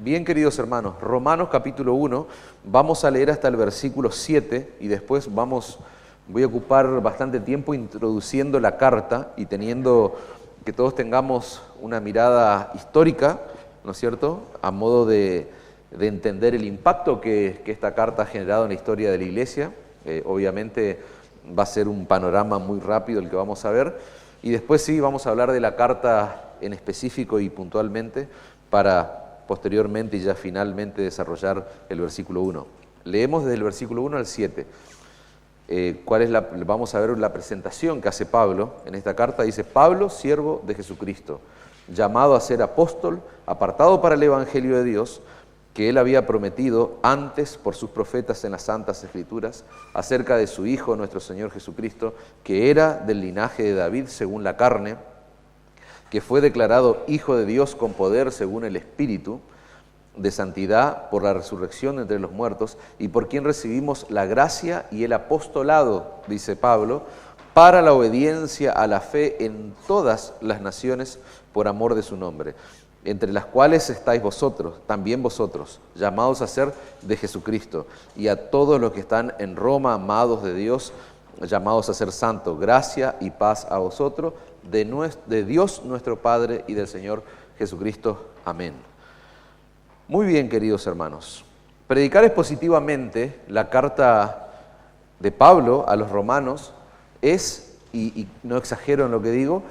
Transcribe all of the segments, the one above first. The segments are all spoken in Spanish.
Bien, queridos hermanos, Romanos capítulo 1, vamos a leer hasta el versículo 7 y después voy a ocupar bastante tiempo introduciendo la carta y teniendo que todos tengamos una mirada histórica, ¿no es cierto?, a modo de entender el impacto que esta carta ha generado en la historia de la Iglesia. Obviamente va a ser un panorama muy rápido el que vamos a ver, y después sí vamos a hablar de la carta en específico y puntualmente para posteriormente y ya finalmente desarrollar el versículo 1. Leemos desde el versículo 1 al 7. Vamos a ver la presentación que hace Pablo en esta carta. Dice: Pablo, siervo de Jesucristo, llamado a ser apóstol, apartado para el Evangelio de Dios, que él había prometido antes por sus profetas en las Santas Escrituras, acerca de su Hijo, nuestro Señor Jesucristo, que era del linaje de David según la carne, que fue declarado Hijo de Dios con poder según el Espíritu de santidad por la resurrección de entre los muertos, y por quien recibimos la gracia y el apostolado, dice Pablo, para la obediencia a la fe en todas las naciones por amor de su nombre, entre las cuales estáis vosotros, también vosotros, llamados a ser de Jesucristo, y a todos los que están en Roma, amados de Dios, llamados a ser santos. Gracia y paz a vosotros, de Dios nuestro Padre y del Señor Jesucristo. Amén. Muy bien, queridos hermanos. Predicar expositivamente la carta de Pablo a los romanos es, y no exagero en lo que digo,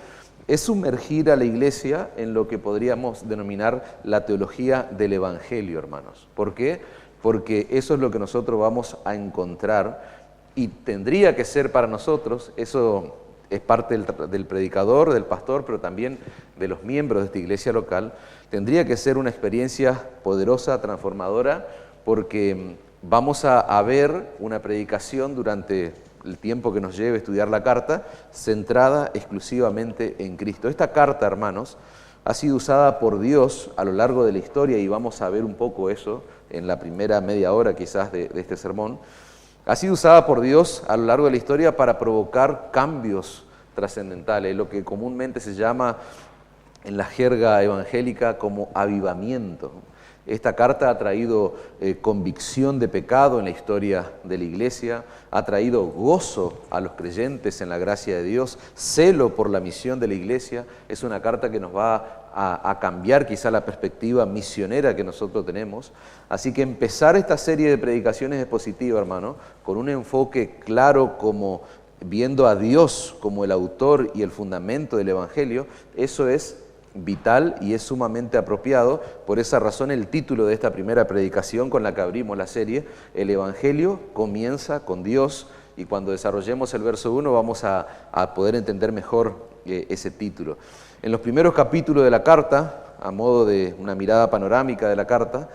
es sumergir a la iglesia en lo que podríamos denominar la teología del Evangelio, hermanos. ¿Por qué? Porque eso es lo que nosotros vamos a encontrar y tendría que ser para nosotros, eso es parte del predicador, del pastor, pero también de los miembros de esta iglesia local, tendría que ser una experiencia poderosa, transformadora, porque vamos a ver una predicación durante el tiempo que nos lleve estudiar la carta, centrada exclusivamente en Cristo. Esta carta, hermanos, ha sido usada por Dios a lo largo de la historia, y vamos a ver un poco eso en la primera media hora quizás de este sermón. Ha sido usada por Dios a lo largo de la historia para provocar cambios trascendentales, lo que comúnmente se llama en la jerga evangélica como avivamiento. Esta carta ha traído convicción de pecado en la historia de la iglesia, ha traído gozo a los creyentes en la gracia de Dios, celo por la misión de la iglesia. Es una carta que nos va a cambiar quizá la perspectiva misionera que nosotros tenemos. Así que empezar esta serie de predicaciones es positivo, hermano, con un enfoque claro, como viendo a Dios como el autor y el fundamento del Evangelio. Eso es vital y es sumamente apropiado. Por esa razón el título de esta primera predicación con la que abrimos la serie: el Evangelio comienza con Dios, y cuando desarrollemos el verso 1 vamos a poder entender mejor ese título. En los primeros capítulos de la carta, a modo de una mirada panorámica de la carta,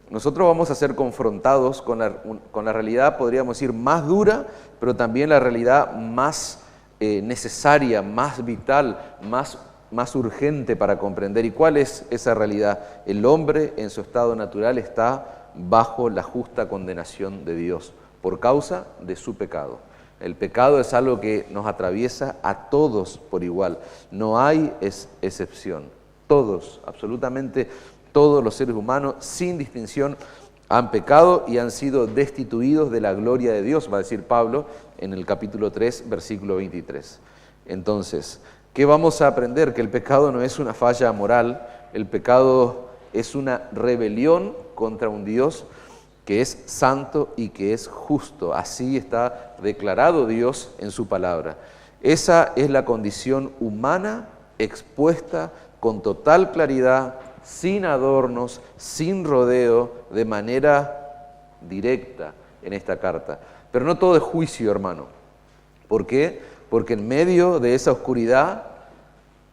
nosotros vamos a ser confrontados con la realidad, podríamos decir, más dura, pero también la realidad más necesaria, más vital, más urgente para comprender. ¿Y cuál es esa realidad? El hombre en su estado natural está bajo la justa condenación de Dios por causa de su pecado. El pecado es algo que nos atraviesa a todos por igual, no hay excepción. Todos, absolutamente todos los seres humanos, sin distinción, han pecado y han sido destituidos de la gloria de Dios, va a decir Pablo en el capítulo 3, versículo 23. Entonces, ¿qué vamos a aprender? Que el pecado no es una falla moral, el pecado es una rebelión contra un Dios que es santo y que es justo. Así está declarado Dios en su palabra. Esa es la condición humana expuesta con total claridad, sin adornos, sin rodeo, de manera directa en esta carta. Pero no todo es juicio, hermano. ¿Por qué? Porque en medio de esa oscuridad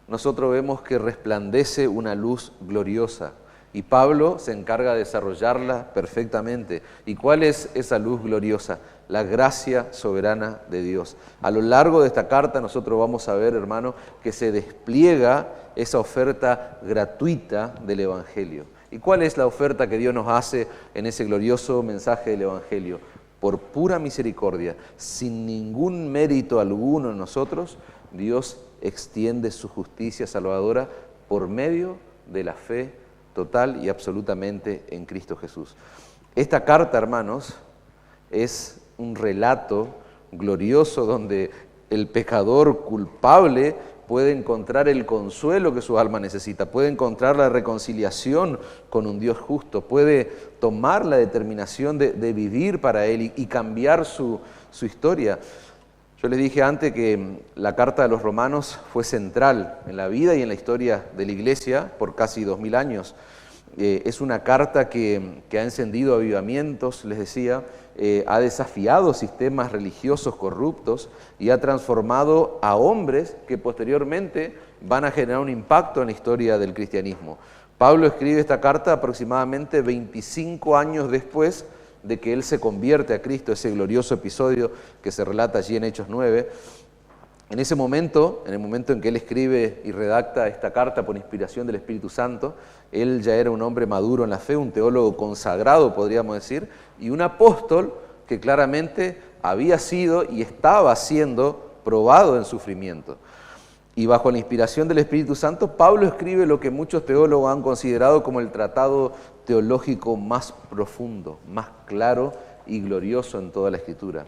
nosotros vemos que resplandece una luz gloriosa, y Pablo se encarga de desarrollarla perfectamente. ¿Y cuál es esa luz gloriosa? La gracia soberana de Dios. A lo largo de esta carta nosotros vamos a ver, hermano, que se despliega esa oferta gratuita del Evangelio. ¿Y cuál es la oferta que Dios nos hace en ese glorioso mensaje del Evangelio? Por pura misericordia, sin ningún mérito alguno en nosotros, Dios extiende su justicia salvadora por medio de la fe total y absolutamente en Cristo Jesús. Esta carta, hermanos, es un relato glorioso donde el pecador culpable puede encontrar el consuelo que su alma necesita, puede encontrar la reconciliación con un Dios justo, puede tomar la determinación de vivir para Él y cambiar su historia. Yo les dije antes que la carta de los Romanos fue central en la vida y en la historia de la Iglesia por casi 2000 años. Es una carta que ha encendido avivamientos, les decía, ha desafiado sistemas religiosos corruptos y ha transformado a hombres que posteriormente van a generar un impacto en la historia del cristianismo. Pablo escribe esta carta aproximadamente 25 años después de que él se convierte a Cristo, ese glorioso episodio que se relata allí en Hechos 9. En ese momento, en el momento en que él escribe y redacta esta carta por inspiración del Espíritu Santo, él ya era un hombre maduro en la fe, un teólogo consagrado, podríamos decir, y un apóstol que claramente había sido y estaba siendo probado en sufrimiento. Y bajo la inspiración del Espíritu Santo, Pablo escribe lo que muchos teólogos han considerado como el tratado teológico más profundo, más claro y glorioso en toda la Escritura.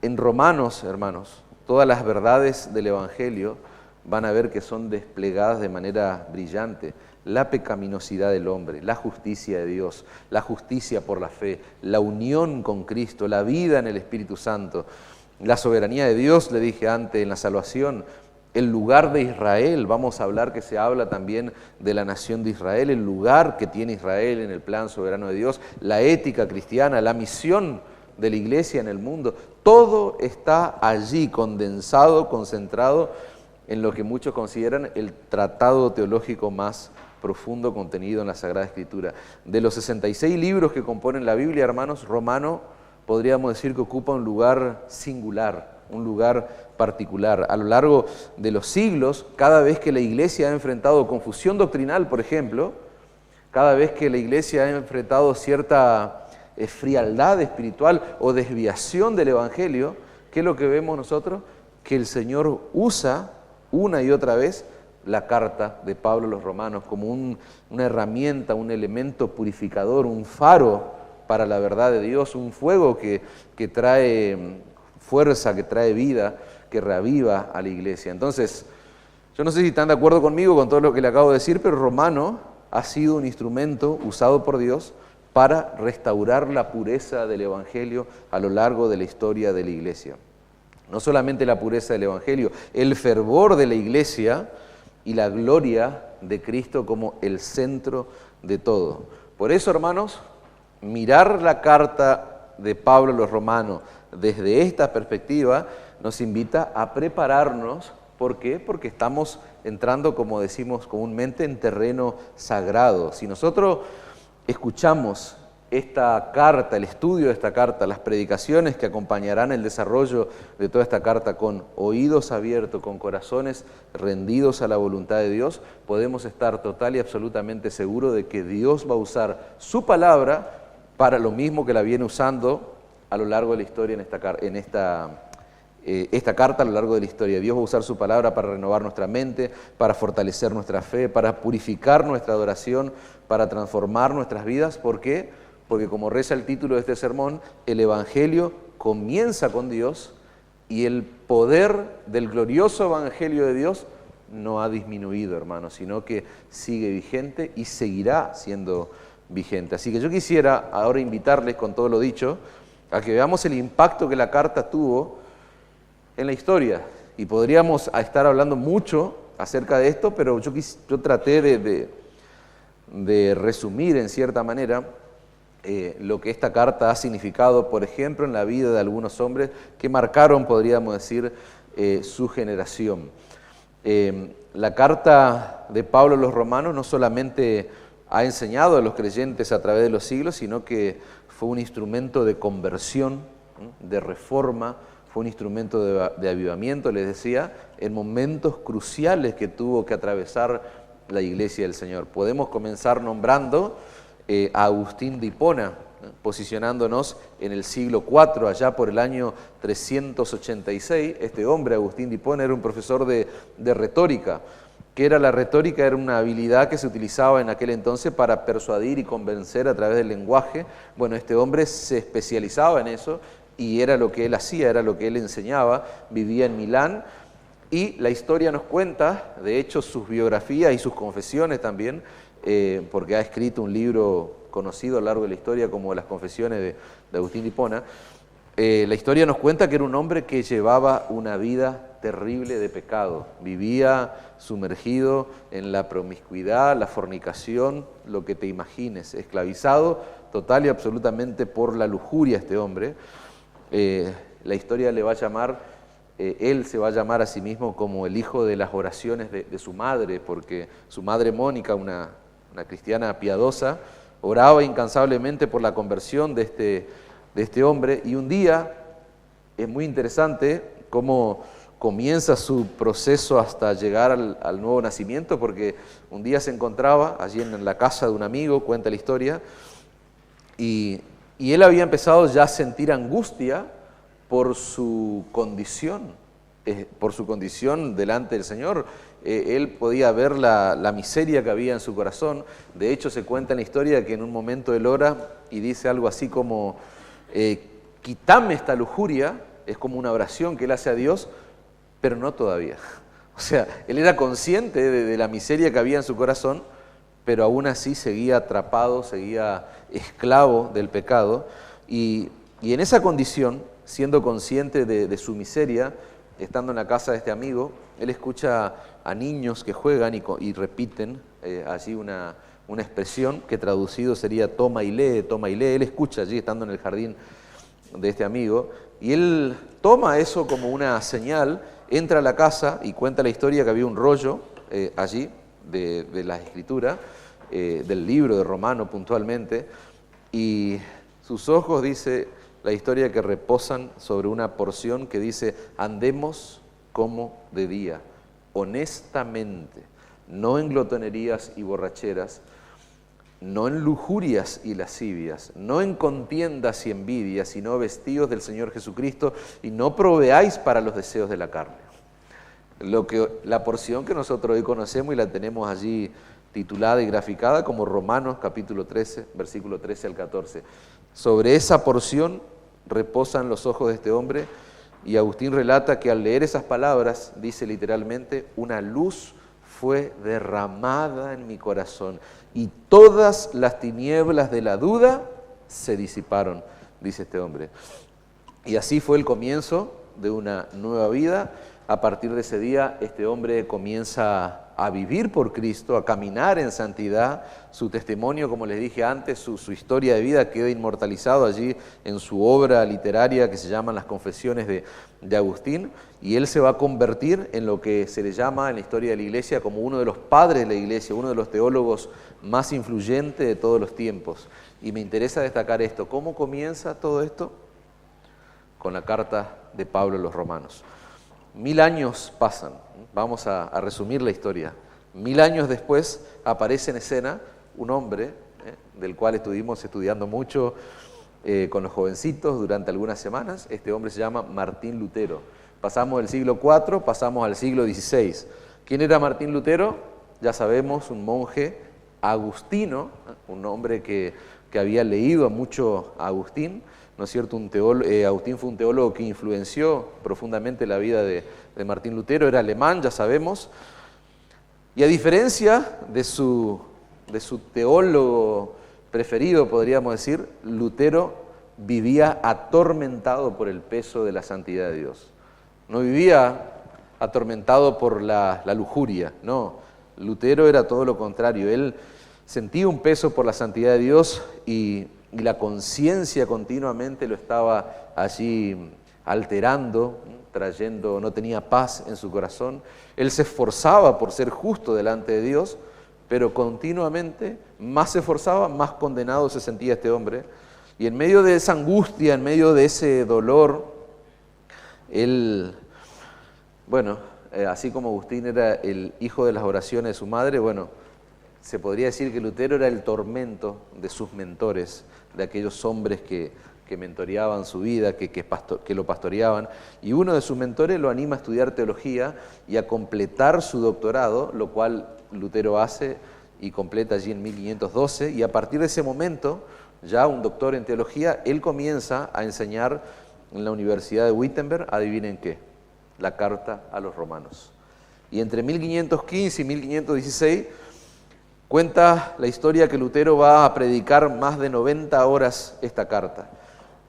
En Romanos, hermanos, todas las verdades del Evangelio van a ver que son desplegadas de manera brillante. La pecaminosidad del hombre, la justicia de Dios, la justicia por la fe, la unión con Cristo, la vida en el Espíritu Santo, la soberanía de Dios, le dije antes, en la salvación, el lugar de Israel, vamos a hablar que se habla también de la nación de Israel, el lugar que tiene Israel en el plan soberano de Dios, la ética cristiana, la misión de la iglesia en el mundo, todo está allí condensado, concentrado en lo que muchos consideran el tratado teológico más profundo contenido en la Sagrada Escritura. De los 66 libros que componen la Biblia, hermanos, Romano podríamos decir que ocupa un lugar singular, un lugar particular. A lo largo de los siglos, cada vez que la iglesia ha enfrentado confusión doctrinal, por ejemplo, cada vez que la iglesia ha enfrentado cierta frialdad espiritual o desviación del Evangelio, ¿qué es lo que vemos nosotros? Que el Señor usa una y otra vez la carta de Pablo a los Romanos como una herramienta, un elemento purificador, un faro para la verdad de Dios, un fuego que trae fuerza, que trae vida, que reaviva a la iglesia. Entonces, yo no sé si están de acuerdo conmigo con todo lo que le acabo de decir, pero Romano ha sido un instrumento usado por Dios para restaurar la pureza del Evangelio a lo largo de la historia de la iglesia. No solamente la pureza del Evangelio, el fervor de la iglesia y la gloria de Cristo como el centro de todo. Por eso, hermanos, mirar la carta de Pablo a los Romanos desde esta perspectiva nos invita a prepararnos. ¿Por qué? Porque estamos entrando, como decimos comúnmente, en terreno sagrado. Si nosotros escuchamos esta carta, el estudio de esta carta, las predicaciones que acompañarán el desarrollo de toda esta carta con oídos abiertos, con corazones rendidos a la voluntad de Dios, podemos estar total y absolutamente seguros de que Dios va a usar su palabra para lo mismo que la viene usando a lo largo de la historia esta carta a lo largo de la historia. Dios va a usar su palabra para renovar nuestra mente, para fortalecer nuestra fe, para purificar nuestra adoración, para transformar nuestras vidas. ¿Por qué? Porque como reza el título de este sermón, el Evangelio comienza con Dios y el poder del glorioso Evangelio de Dios no ha disminuido, hermanos, sino que sigue vigente y seguirá siendo vigente. Así que yo quisiera ahora invitarles, con todo lo dicho, a que veamos el impacto que la carta tuvo en la historia. Y podríamos estar hablando mucho acerca de esto, pero yo traté de resumir en cierta manera lo que esta carta ha significado, por ejemplo, en la vida de algunos hombres que marcaron, podríamos decir, su generación. La carta de Pablo a los Romanos no solamente ha enseñado a los creyentes a través de los siglos, sino que fue un instrumento de conversión, de reforma, fue un instrumento de avivamiento, les decía, en momentos cruciales que tuvo que atravesar la Iglesia del Señor. Podemos comenzar nombrando a Agustín de Hipona, posicionándonos en el siglo IV, allá por el año 386. Este hombre, Agustín de Hipona, era un profesor de retórica. que era la retórica, era una habilidad que se utilizaba en aquel entonces para persuadir y convencer a través del lenguaje. Bueno, este hombre se especializaba en eso y era lo que él hacía, era lo que él enseñaba, vivía en Milán y la historia nos cuenta, de hecho, sus biografías y sus confesiones también, porque ha escrito un libro conocido a lo largo de la historia como Las Confesiones de Agustín de Hipona. La historia nos cuenta que era un hombre que llevaba una vida terrible de pecado, vivía sumergido en la promiscuidad, la fornicación, lo que te imagines, esclavizado total y absolutamente por la lujuria este hombre. La historia le va a llamar, él se va a llamar a sí mismo como el hijo de las oraciones de su madre, porque su madre Mónica, una cristiana piadosa, oraba incansablemente por la conversión de este hombre, y un día es muy interesante cómo comienza su proceso hasta llegar al nuevo nacimiento, porque un día se encontraba allí en la casa de un amigo, cuenta la historia, y él había empezado ya a sentir angustia por su condición delante del Señor. Él podía ver la miseria que había en su corazón. De hecho, se cuenta en la historia que en un momento él ora y dice algo así como, quítame esta lujuria, es como una oración que él hace a Dios, pero no todavía. O sea, él era consciente de la miseria que había en su corazón, pero aún así seguía atrapado, seguía esclavo del pecado. Y en esa condición, siendo consciente de su miseria, estando en la casa de este amigo, él escucha a niños que juegan y repiten allí una expresión que traducido sería toma y lee, toma y lee. Él escucha allí, estando en el jardín de este amigo, y él toma eso como una señal, entra a la casa y cuenta la historia que había un rollo allí de la escritura, del libro de Romano puntualmente, y sus ojos, dice la historia, que reposan sobre una porción que dice, andemos como de día, honestamente, no en glotonerías y borracheras, no en lujurias y lascivias, no en contiendas y envidias, sino vestidos del Señor Jesucristo, y no proveáis para los deseos de la carne. La porción que nosotros hoy conocemos y la tenemos allí titulada y graficada como Romanos capítulo 13, versículo 13 al 14. Sobre esa porción reposan los ojos de este hombre, y Agustín relata que al leer esas palabras, dice literalmente, una luz fue derramada en mi corazón y todas las tinieblas de la duda se disiparon, dice este hombre. Y así fue el comienzo de una nueva vida. A partir de ese día, este hombre comienza a vivir por Cristo, a caminar en santidad. Su testimonio, como les dije antes, su historia de vida queda inmortalizado allí en su obra literaria que se llaman Las Confesiones de Agustín, y él se va a convertir en lo que se le llama en la historia de la Iglesia como uno de los padres de la Iglesia, uno de los teólogos más influyentes de todos los tiempos. Y me interesa destacar esto. ¿Cómo comienza todo esto? Con la carta de Pablo a los Romanos. 1000 años pasan, vamos a resumir la historia. 1000 años después aparece en escena un hombre, del cual estuvimos estudiando mucho con los jovencitos durante algunas semanas. Este hombre se llama Martín Lutero. Pasamos del siglo IV, pasamos al siglo XVI. ¿Quién era Martín Lutero? Ya sabemos, un monje agustino, un hombre que había leído mucho a Agustín, ¿no es cierto? Agustín fue un teólogo que influenció profundamente la vida de Martín Lutero, era alemán, ya sabemos, y a diferencia de su teólogo preferido, podríamos decir, Lutero vivía atormentado por el peso de la santidad de Dios. No vivía atormentado por la lujuria, no. Lutero era todo lo contrario, él sentía un peso por la santidad de Dios y la conciencia continuamente lo estaba allí alterando, trayendo, no tenía paz en su corazón. Él se esforzaba por ser justo delante de Dios, pero continuamente más se esforzaba, más condenado se sentía este hombre. Y en medio de esa angustia, en medio de ese dolor, él, así como Agustín era el hijo de las oraciones de su madre, se podría decir que Lutero era el tormento de sus mentores, de aquellos hombres que que mentoreaban su vida, que lo pastoreaban, y uno de sus mentores lo anima a estudiar teología y a completar su doctorado, lo cual Lutero hace y completa allí en 1512, y a partir de ese momento, ya un doctor en teología, él comienza a enseñar en la Universidad de Wittenberg, adivinen qué, la carta a los romanos. Y entre 1515 y 1516 cuenta la historia que Lutero va a predicar más de 90 horas esta carta,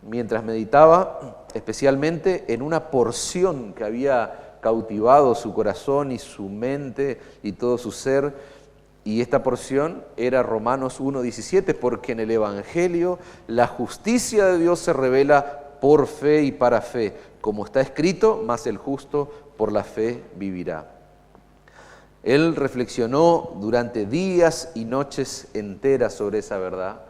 mientras meditaba especialmente en una porción que había cautivado su corazón y su mente y todo su ser, y esta porción era Romanos 1:17, porque en el Evangelio la justicia de Dios se revela por fe y para fe, como está escrito, mas el justo por la fe vivirá. Él reflexionó durante días y noches enteras sobre esa verdad,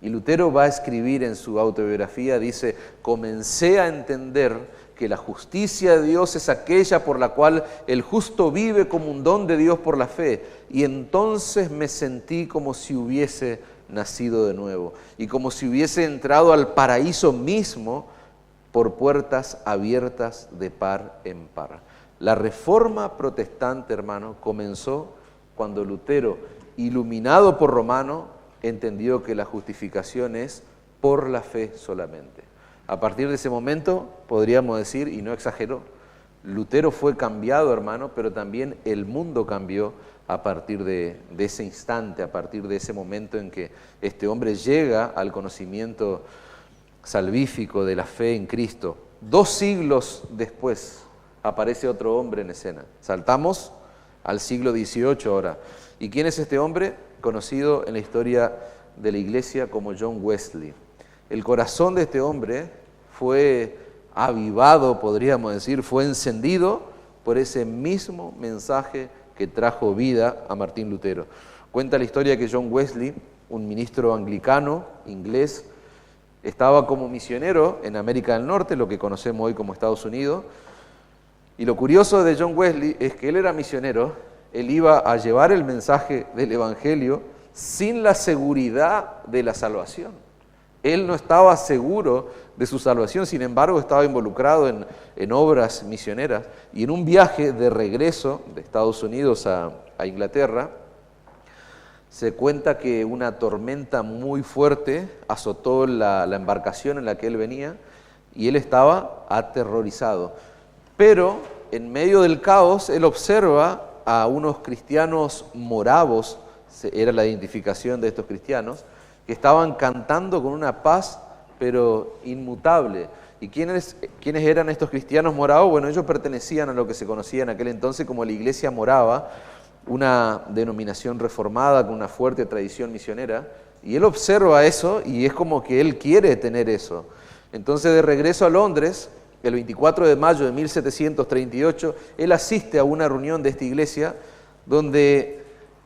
y Lutero va a escribir en su autobiografía, dice: comencé a entender que la justicia de Dios es aquella por la cual el justo vive como un don de Dios por la fe, y entonces me sentí como si hubiese nacido de nuevo, y como si hubiese entrado al paraíso mismo por puertas abiertas de par en par. La reforma protestante, hermano, comenzó cuando Lutero, iluminado por Romano, entendió que la justificación es por la fe solamente. A partir de ese momento, podríamos decir, y no exagero, Lutero fue cambiado, hermano, pero también el mundo cambió a partir de ese instante, a partir de ese momento en que este hombre llega al conocimiento salvífico de la fe en Cristo. 2 siglos después aparece otro hombre en escena. Saltamos al siglo XVIII ahora. ¿Y quién es este hombre? Conocido en la historia de la iglesia como John Wesley. El corazón de este hombre fue avivado, podríamos decir, fue encendido por ese mismo mensaje que trajo vida a Martín Lutero. Cuenta la historia que John Wesley, un ministro anglicano inglés, estaba como misionero en América del Norte, lo que conocemos hoy como Estados Unidos, y lo curioso de John Wesley es que él era misionero, él iba a llevar el mensaje del Evangelio sin la seguridad de la salvación. Él no estaba seguro de su salvación, sin embargo estaba involucrado en obras misioneras, y en un viaje de regreso de Estados Unidos a Inglaterra, se cuenta que una tormenta muy fuerte azotó la embarcación en la que él venía, y él estaba aterrorizado. Pero en medio del caos, él observa a unos cristianos moravos, era la identificación de estos cristianos, que estaban cantando con una paz, pero inmutable. ¿Y quiénes eran estos cristianos moravos? Bueno, ellos pertenecían a lo que se conocía en aquel entonces como la Iglesia Morava, una denominación reformada con una fuerte tradición misionera, y él observa eso y es como que él quiere tener eso. Entonces, de regreso a Londres, el 24 de mayo de 1738, él asiste a una reunión de esta iglesia donde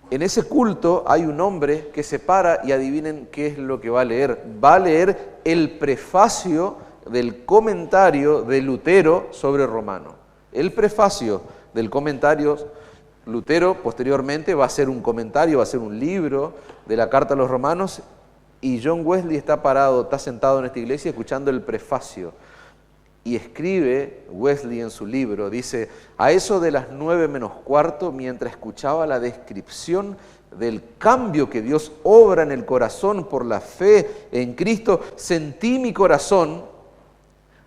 en ese culto hay un hombre que se para y adivinen qué es lo que va a leer. Va a leer el prefacio del comentario de Lutero sobre Romano. El prefacio del comentario, Lutero posteriormente va a hacer un comentario, va a hacer un libro de la carta a los romanos, y John Wesley está parado, está sentado en esta iglesia escuchando el prefacio. Y escribe Wesley en su libro, dice: a eso de las 9:15, mientras escuchaba la descripción del cambio que Dios obra en el corazón por la fe en Cristo, sentí mi corazón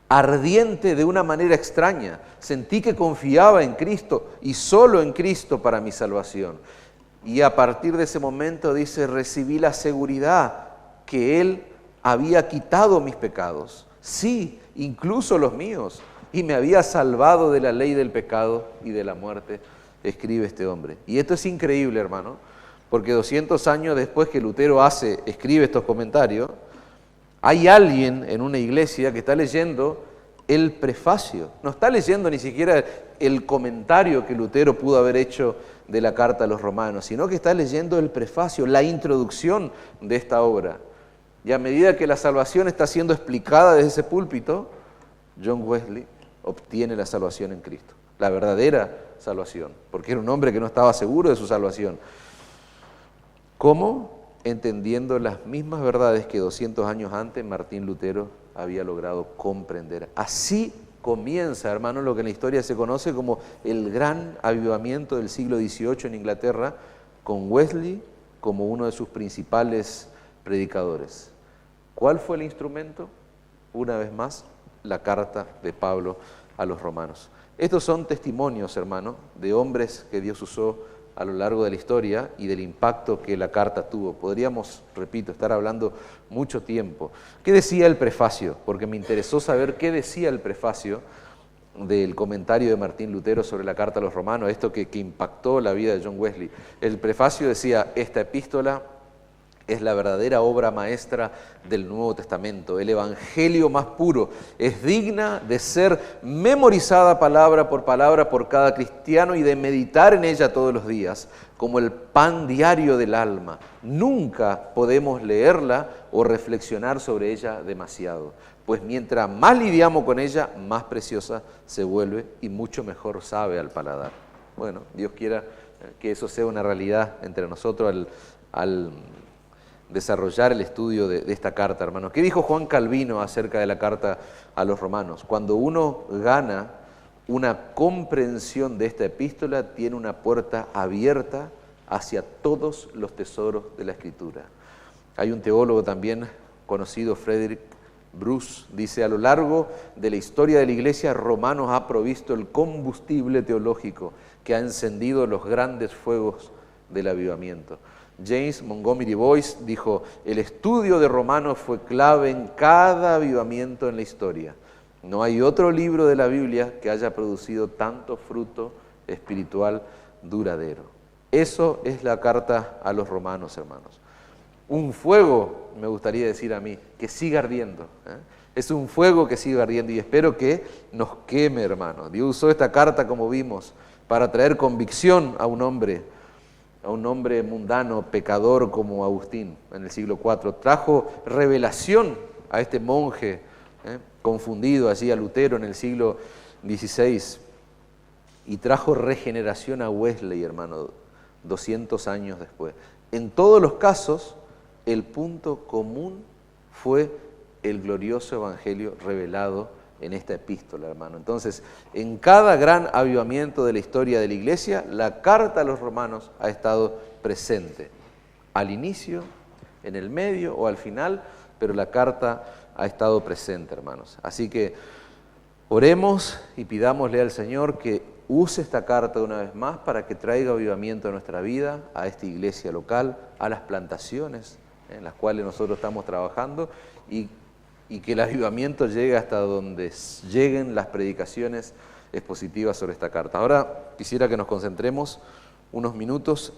ardiente de una manera extraña. Sentí que confiaba en Cristo y solo en Cristo para mi salvación. Y a partir de ese momento, dice, recibí la seguridad que Él había quitado mis pecados. Sí, incluso los míos, y me había salvado de la ley del pecado y de la muerte, escribe este hombre. Y esto es increíble, hermano, porque 200 años después que Lutero escribe estos comentarios, hay alguien en una iglesia que está leyendo el prefacio, no está leyendo ni siquiera el comentario que Lutero pudo haber hecho de la carta a los romanos, sino que está leyendo el prefacio, la introducción de esta obra. Y a medida que la salvación está siendo explicada desde ese púlpito, John Wesley obtiene la salvación en Cristo, la verdadera salvación, porque era un hombre que no estaba seguro de su salvación. ¿Cómo? entendiendo las mismas verdades que 200 años antes Martín Lutero había logrado comprender. Así comienza, hermano, lo que en la historia se conoce como el gran avivamiento del siglo XVIII en Inglaterra, con Wesley como uno de sus principales predicadores. ¿Cuál fue el instrumento? Una vez más, la carta de Pablo a los romanos. Estos son testimonios, hermano, de hombres que Dios usó a lo largo de la historia y del impacto que la carta tuvo. Podríamos, repito, estar hablando mucho tiempo. ¿Qué decía el prefacio? Porque me interesó saber qué decía el prefacio del comentario de Martín Lutero sobre la carta a los romanos, esto que impactó la vida de John Wesley. El prefacio decía: esta epístola es la verdadera obra maestra del Nuevo Testamento, el evangelio más puro. Es digna de ser memorizada palabra por palabra por cada cristiano y de meditar en ella todos los días, como el pan diario del alma. Nunca podemos leerla o reflexionar sobre ella demasiado, pues mientras más lidiamos con ella, más preciosa se vuelve y mucho mejor sabe al paladar. Bueno, Dios quiera que eso sea una realidad entre nosotros al desarrollar el estudio de esta carta, hermanos. ¿Qué dijo Juan Calvino acerca de la carta a los romanos? Cuando uno gana una comprensión de esta epístola, tiene una puerta abierta hacia todos los tesoros de la Escritura. Hay un teólogo también conocido, Frederick Bruce, dice: a lo largo de la historia de la Iglesia, Romanos ha provisto el combustible teológico que ha encendido los grandes fuegos del avivamiento. James Montgomery Boyce dijo: el estudio de Romanos fue clave en cada avivamiento en la historia. No hay otro libro de la Biblia que haya producido tanto fruto espiritual duradero. Eso es la carta a los romanos, hermanos. Un fuego, me gustaría decir a mí, que siga ardiendo. Es un fuego que siga ardiendo y espero que nos queme, hermanos. Dios usó esta carta, como vimos, para traer convicción a un hombre mundano, pecador como Agustín en el siglo IV. Trajo revelación a este monje confundido allí, a Lutero en el siglo XVI. Y trajo regeneración a Wesley, hermano, 200 años después. En todos los casos, el punto común fue el glorioso evangelio revelado en esta epístola, hermano. Entonces, en cada gran avivamiento de la historia de la Iglesia, la carta a los romanos ha estado presente, al inicio, en el medio o al final, pero la carta ha estado presente, hermanos. Así que oremos y pidámosle al Señor que use esta carta una vez más para que traiga avivamiento a nuestra vida, a esta iglesia local, a las plantaciones en las cuales nosotros estamos trabajando y que el avivamiento llegue hasta donde lleguen las predicaciones expositivas sobre esta carta. Ahora quisiera que nos concentremos unos minutos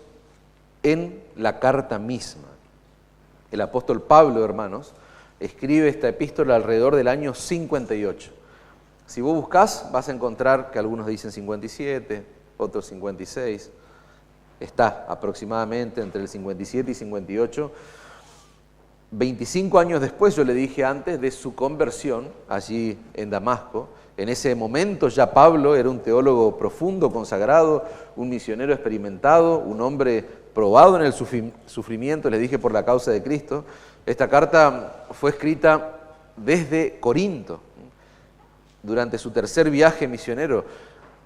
en la carta misma. El apóstol Pablo, hermanos, escribe esta epístola alrededor del año 58. Si vos buscás, vas a encontrar que algunos dicen 57, otros 56. Está aproximadamente entre el 57 y 58. 25 años después, yo le dije antes, de su conversión allí en Damasco. En ese momento ya Pablo era un teólogo profundo, consagrado, un misionero experimentado, un hombre probado en el sufrimiento, les dije, por la causa de Cristo. Esta carta fue escrita desde Corinto. Durante su tercer viaje misionero,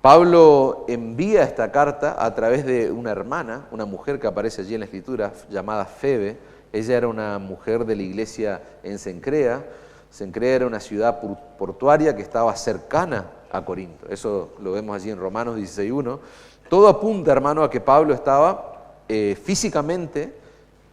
Pablo envía esta carta a través de una hermana, una mujer que aparece allí en la Escritura, llamada Febe. Ella era una mujer de la iglesia en Cencrea. Cencrea era una ciudad portuaria que estaba cercana a Corinto. Eso lo vemos allí en Romanos 16:1. Todo apunta, hermano, a que Pablo estaba físicamente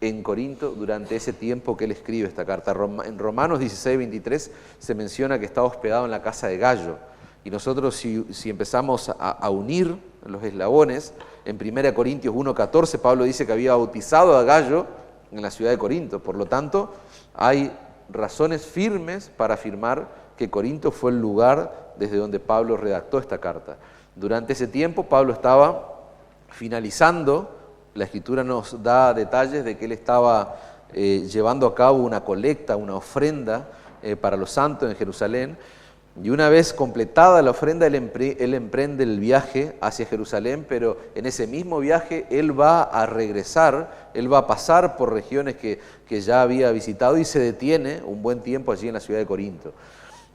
en Corinto durante ese tiempo que él escribe esta carta. En Romanos 16:23 se menciona que estaba hospedado en la casa de Gallo. Y nosotros si empezamos a unir los eslabones, en 1 Corintios 1:14 Pablo dice que había bautizado a Gallo en la ciudad de Corinto. Por lo tanto, hay razones firmes para afirmar que Corinto fue el lugar desde donde Pablo redactó esta carta. Durante ese tiempo Pablo estaba finalizando. La Escritura nos da detalles de que él estaba llevando a cabo una colecta, una ofrenda para los santos en Jerusalén. Y una vez completada la ofrenda, él emprende el viaje hacia Jerusalén, pero en ese mismo viaje él va a regresar, él va a pasar por regiones que ya había visitado y se detiene un buen tiempo allí en la ciudad de Corinto.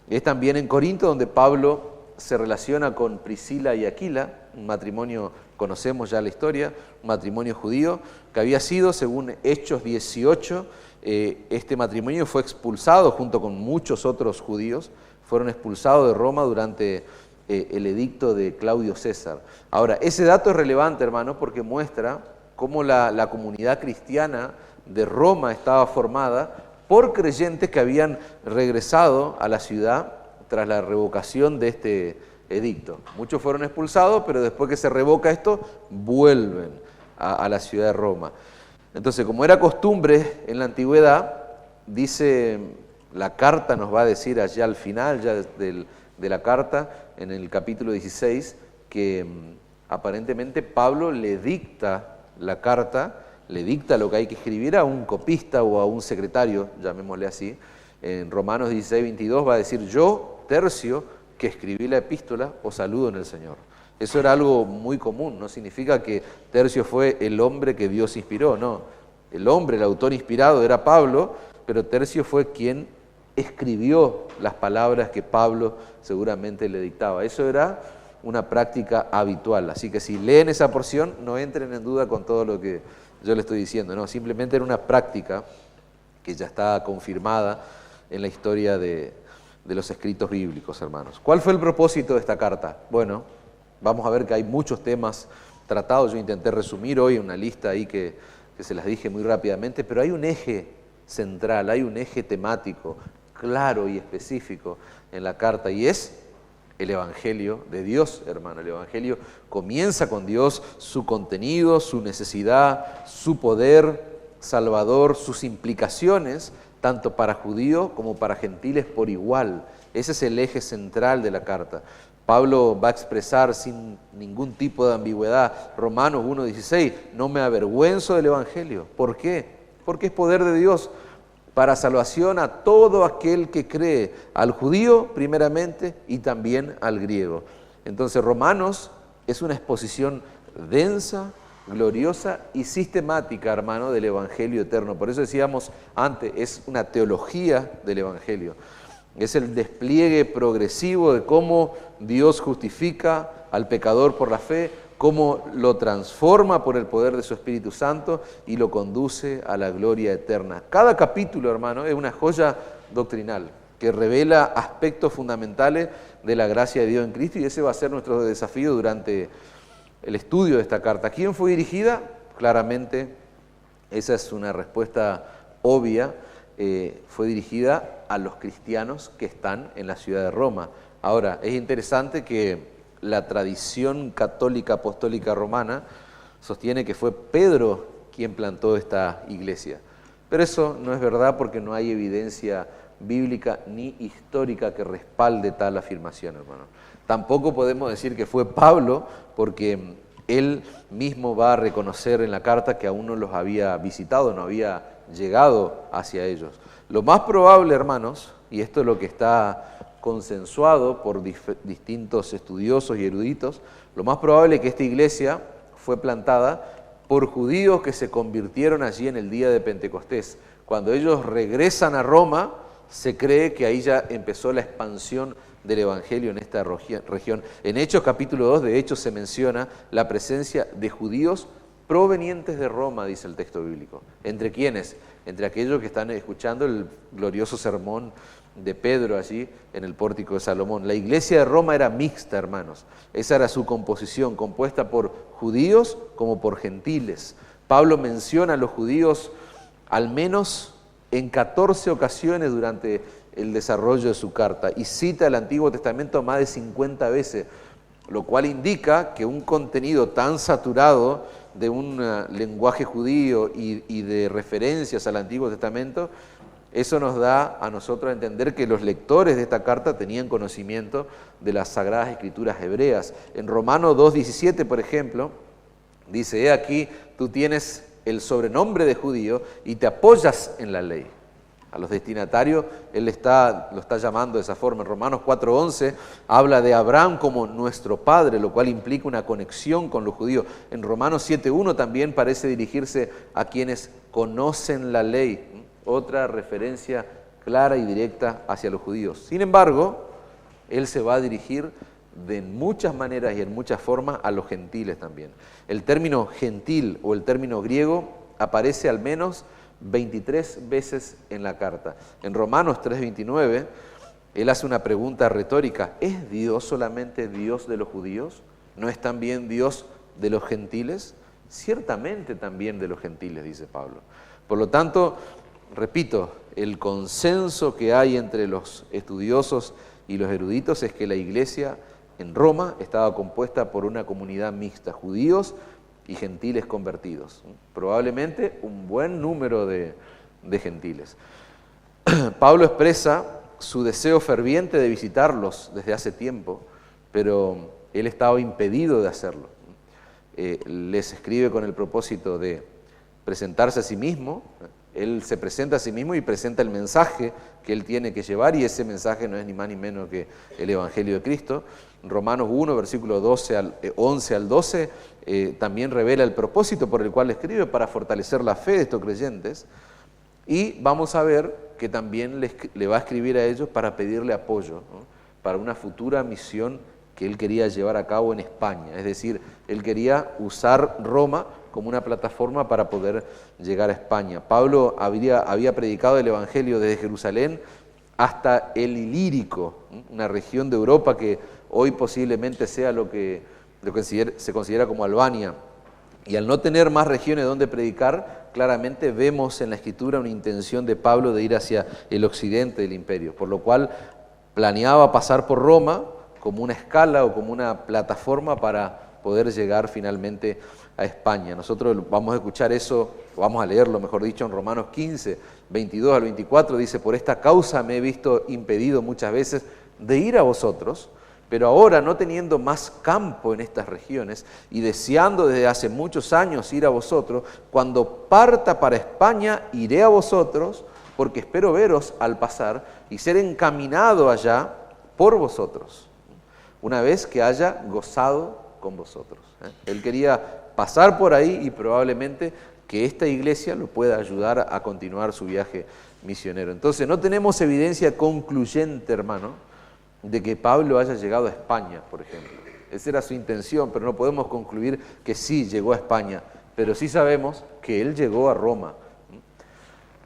Es también en Corinto donde Pablo se relaciona con Priscila y Aquila, un matrimonio, conocemos ya la historia, un matrimonio judío que había sido, según Hechos 18, este matrimonio fue expulsado junto con muchos otros judíos, fueron expulsados de Roma durante el edicto de Claudio César. Ahora, ese dato es relevante, hermano, porque muestra cómo la comunidad cristiana de Roma estaba formada por creyentes que habían regresado a la ciudad tras la revocación de este edicto. Muchos fueron expulsados, pero después que se revoca esto, vuelven a la ciudad de Roma. Entonces, como era costumbre en la antigüedad, dice la carta, nos va a decir allá al final ya de la carta, en el capítulo 16, que aparentemente Pablo le dicta la carta, le dicta lo que hay que escribir a un copista o a un secretario, llamémosle así. En Romanos 16, 22 va a decir: yo, Tercio, que escribí la epístola, os saludo en el Señor. Eso era algo muy común, no significa que Tercio fue el hombre que Dios inspiró, no. El hombre, el autor inspirado era Pablo, pero Tercio fue quien escribió las palabras que Pablo seguramente le dictaba. Eso era una práctica habitual, así que si leen esa porción, no entren en duda con todo lo que yo le estoy diciendo, no, simplemente era una práctica que ya está confirmada en la historia de los escritos bíblicos, hermanos. ¿Cuál fue el propósito de esta carta? Bueno, vamos a ver que hay muchos temas tratados. Yo intenté resumir hoy una lista ahí que se las dije muy rápidamente, pero hay un eje central, hay un eje temático claro y específico en la carta, y es el Evangelio de Dios, hermano. El Evangelio comienza con Dios, su contenido, su necesidad, su poder salvador, sus implicaciones, tanto para judíos como para gentiles por igual. Ese es el eje central de la carta. Pablo va a expresar sin ningún tipo de ambigüedad, Romanos 1:16, no me avergüenzo del Evangelio. ¿Por qué? Porque es poder de Dios para salvación a todo aquel que cree, al judío primeramente y también al griego. Entonces Romanos es una exposición densa, gloriosa y sistemática, hermano, del Evangelio eterno. Por eso decíamos antes, es una teología del Evangelio. Es el despliegue progresivo de cómo Dios justifica al pecador por la fe, cómo lo transforma por el poder de su Espíritu Santo y lo conduce a la gloria eterna. Cada capítulo, hermano, es una joya doctrinal que revela aspectos fundamentales de la gracia de Dios en Cristo, y ese va a ser nuestro desafío durante el estudio de esta carta. ¿A quién fue dirigida? Claramente, esa es una respuesta obvia. Fue dirigida a los cristianos que están en la ciudad de Roma. Ahora, es interesante que la tradición católica apostólica romana sostiene que fue Pedro quien plantó esta iglesia. Pero eso no es verdad, porque no hay evidencia bíblica ni histórica que respalde tal afirmación, hermano. Tampoco podemos decir que fue Pablo, porque él mismo va a reconocer en la carta que aún no los había visitado, no había llegado hacia ellos. Lo más probable, hermanos, y esto es lo que está consensuado por distintos estudiosos y eruditos, lo más probable es que esta iglesia fue plantada por judíos que se convirtieron allí en el día de Pentecostés. Cuando ellos regresan a Roma, se cree que ahí ya empezó la expansión del Evangelio en esta región. En Hechos capítulo 2, de hecho, se menciona la presencia de judíos provenientes de Roma, dice el texto bíblico. ¿Entre quiénes? Entre aquellos que están escuchando el glorioso sermón de Pedro allí en el pórtico de Salomón. La iglesia de Roma era mixta, hermanos. Esa era su composición, compuesta por judíos como por gentiles. Pablo menciona a los judíos al menos en 14 ocasiones durante el desarrollo de su carta, y cita el Antiguo Testamento más de 50 veces, lo cual indica que un contenido tan saturado de un lenguaje judío y de referencias al Antiguo Testamento, eso nos da a nosotros a entender que los lectores de esta carta tenían conocimiento de las Sagradas Escrituras hebreas. En Romanos 2:17, por ejemplo, dice: he aquí, tú tienes el sobrenombre de judío y te apoyas en la ley. A los destinatarios, él lo está llamando de esa forma. En Romanos 4:11 habla de Abraham como nuestro padre, lo cual implica una conexión con los judíos. En Romanos 7:1 también parece dirigirse a quienes conocen la ley. Otra referencia clara y directa hacia los judíos. Sin embargo, él se va a dirigir de muchas maneras y en muchas formas a los gentiles también. El término gentil o el término griego aparece al menos 23 veces en la carta. En Romanos 3:29, él hace una pregunta retórica. ¿Es Dios solamente Dios de los judíos? ¿No es también Dios de los gentiles? Ciertamente también de los gentiles, dice Pablo. Por lo tanto, repito, el consenso que hay entre los estudiosos y los eruditos es que la iglesia en Roma estaba compuesta por una comunidad mixta, judíos y gentiles convertidos. Probablemente un buen número de gentiles. Pablo expresa su deseo ferviente de visitarlos desde hace tiempo, pero él estaba impedido de hacerlo. Les escribe con el propósito de presentarse a sí mismo. Él se presenta a sí mismo y presenta el mensaje que él tiene que llevar, y ese mensaje no es ni más ni menos que el Evangelio de Cristo. Romanos 1, versículo 11 al 12, también revela el propósito por el cual escribe, para fortalecer la fe de estos creyentes, y vamos a ver que también le va a escribir a ellos para pedirle apoyo, ¿no?, para una futura misión que él quería llevar a cabo en España. Es decir, él quería usar Roma como una plataforma para poder llegar a España. Pablo había predicado el Evangelio desde Jerusalén hasta el Ilírico, una región de Europa que hoy posiblemente sea lo que se considera como Albania. Y al no tener más regiones donde predicar, claramente vemos en la Escritura una intención de Pablo de ir hacia el occidente del imperio, por lo cual planeaba pasar por Roma como una escala o como una plataforma para poder llegar finalmente a España. Nosotros vamos a escuchar eso, vamos a leerlo, mejor dicho, en Romanos 15, 22 al 24, dice: por esta causa me he visto impedido muchas veces de ir a vosotros, pero ahora, no teniendo más campo en estas regiones y deseando desde hace muchos años ir a vosotros, cuando parta para España iré a vosotros, porque espero veros al pasar y ser encaminado allá por vosotros, una vez que haya gozado con vosotros. Él quería pasar por ahí y probablemente que esta iglesia lo pueda ayudar a continuar su viaje misionero. Entonces, no tenemos evidencia concluyente, hermano, de que Pablo haya llegado a España, por ejemplo. Esa era su intención, pero no podemos concluir que sí llegó a España. Pero sí sabemos que él llegó a Roma.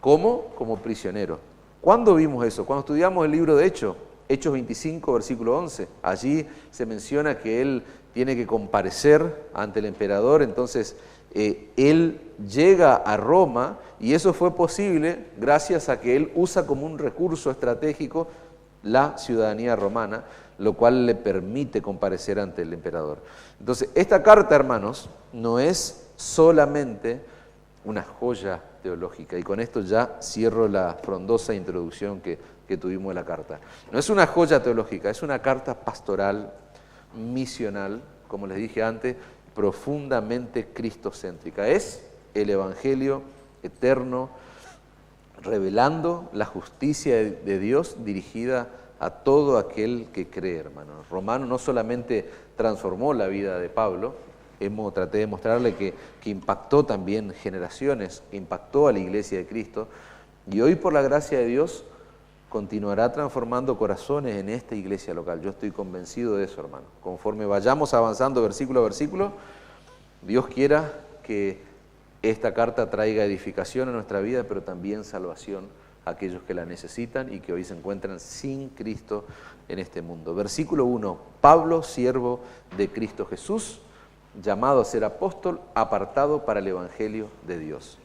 ¿Cómo? Como prisionero. ¿Cuándo vimos eso? Cuando estudiamos el libro de Hechos 25, versículo 11. Allí se menciona que él tiene que comparecer ante el emperador. Entonces, él llega a Roma, y eso fue posible gracias a que él usa como un recurso estratégico la ciudadanía romana, lo cual le permite comparecer ante el emperador. Entonces, esta carta, hermanos, no es solamente una joya teológica, y con esto ya cierro la frondosa introducción que tuvimos de la carta. No es una joya teológica, es una carta pastoral, misional, como les dije antes, profundamente cristocéntrica. Es el Evangelio eterno, revelando la justicia de Dios dirigida a todo aquel que cree, hermanos. Romano no solamente transformó la vida de Pablo, traté de mostrarle que impactó también generaciones, que impactó a la iglesia de Cristo, y hoy, por la gracia de Dios, continuará transformando corazones en esta iglesia local. Yo estoy convencido de eso, hermano. Conforme vayamos avanzando versículo a versículo, Dios quiera que esta carta traiga edificación a nuestra vida, pero también salvación a aquellos que la necesitan y que hoy se encuentran sin Cristo en este mundo. Versículo 1, Pablo, siervo de Cristo Jesús, llamado a ser apóstol, apartado para el Evangelio de Dios.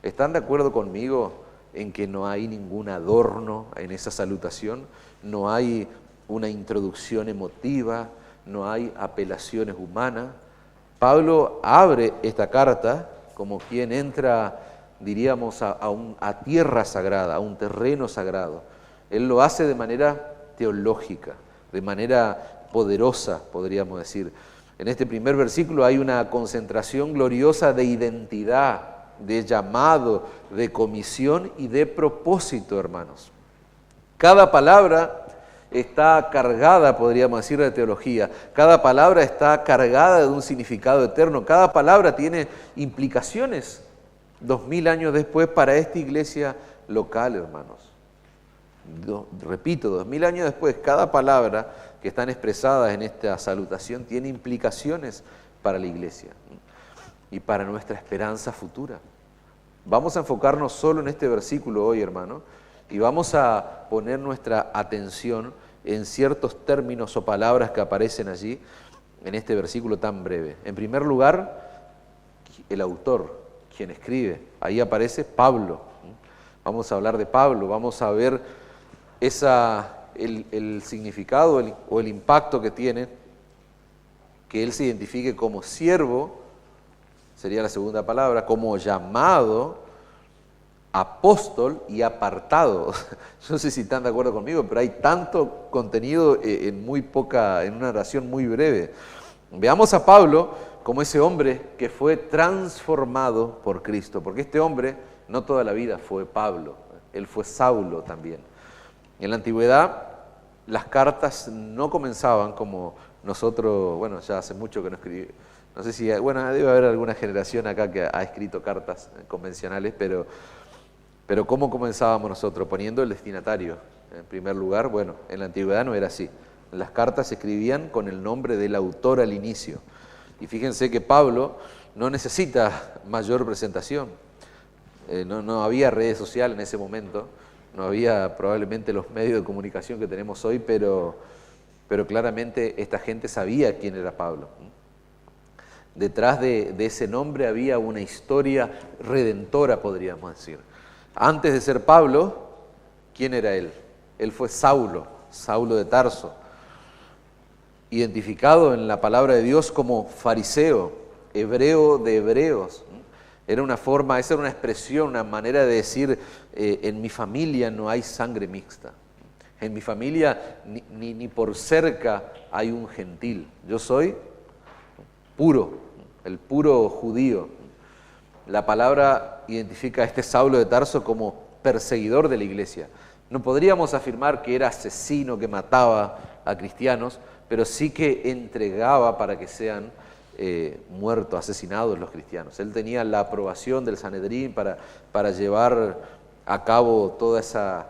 ¿Están de acuerdo conmigo en que no hay ningún adorno en esa salutación? No hay una introducción emotiva, no hay apelaciones humanas. Pablo abre esta carta como quien entra, diríamos, a tierra sagrada, a un terreno sagrado. Él lo hace de manera teológica, de manera poderosa, podríamos decir. En este primer versículo hay una concentración gloriosa de identidad de llamado, de comisión y de propósito, hermanos. Cada palabra está cargada, podríamos decir, de teología. Cada palabra está cargada de un significado eterno. Cada palabra tiene implicaciones 2000 años después para esta iglesia local, hermanos. Repito, 2000 años después, cada palabra que están expresadas en esta salutación tiene implicaciones para la iglesia y para nuestra esperanza futura. Vamos a enfocarnos solo en este versículo hoy, hermano, y vamos a poner nuestra atención en ciertos términos o palabras que aparecen allí en este versículo tan breve. En primer lugar, el autor, quien escribe. Ahí aparece Pablo. Vamos a hablar de Pablo, vamos a ver el significado o el impacto que tiene que él se identifique como siervo, sería la segunda palabra, como llamado, apóstol y apartado. Yo no sé si están de acuerdo conmigo, pero hay tanto contenido en una oración muy breve. Veamos a Pablo como ese hombre que fue transformado por Cristo, porque este hombre no toda la vida fue Pablo, él fue Saulo también. En la antigüedad las cartas no comenzaban como nosotros, bueno, ya hace mucho que no escribí, no sé si, bueno, debe haber alguna generación acá que ha escrito cartas convencionales, pero ¿cómo comenzábamos nosotros? Poniendo el destinatario en primer lugar. Bueno, en la antigüedad no era así. Las cartas se escribían con el nombre del autor al inicio. Y fíjense que Pablo no necesita mayor presentación. No había redes sociales en ese momento, no había probablemente los medios de comunicación que tenemos hoy, pero claramente esta gente sabía quién era Pablo. Detrás de ese nombre había una historia redentora, podríamos decir. Antes de ser Pablo, ¿quién era él? Él fue Saulo, Saulo de Tarso, identificado en la palabra de Dios como fariseo, hebreo de hebreos. Era una forma, esa era una expresión, una manera de decir, en mi familia no hay sangre mixta. En mi familia ni por cerca hay un gentil. Yo soy puro, el puro judío. La palabra identifica a este Saulo de Tarso como perseguidor de la iglesia. No podríamos afirmar que era asesino, que mataba a cristianos, pero sí que entregaba para que sean muertos, asesinados los cristianos. Él tenía la aprobación del Sanedrín para llevar a cabo toda esa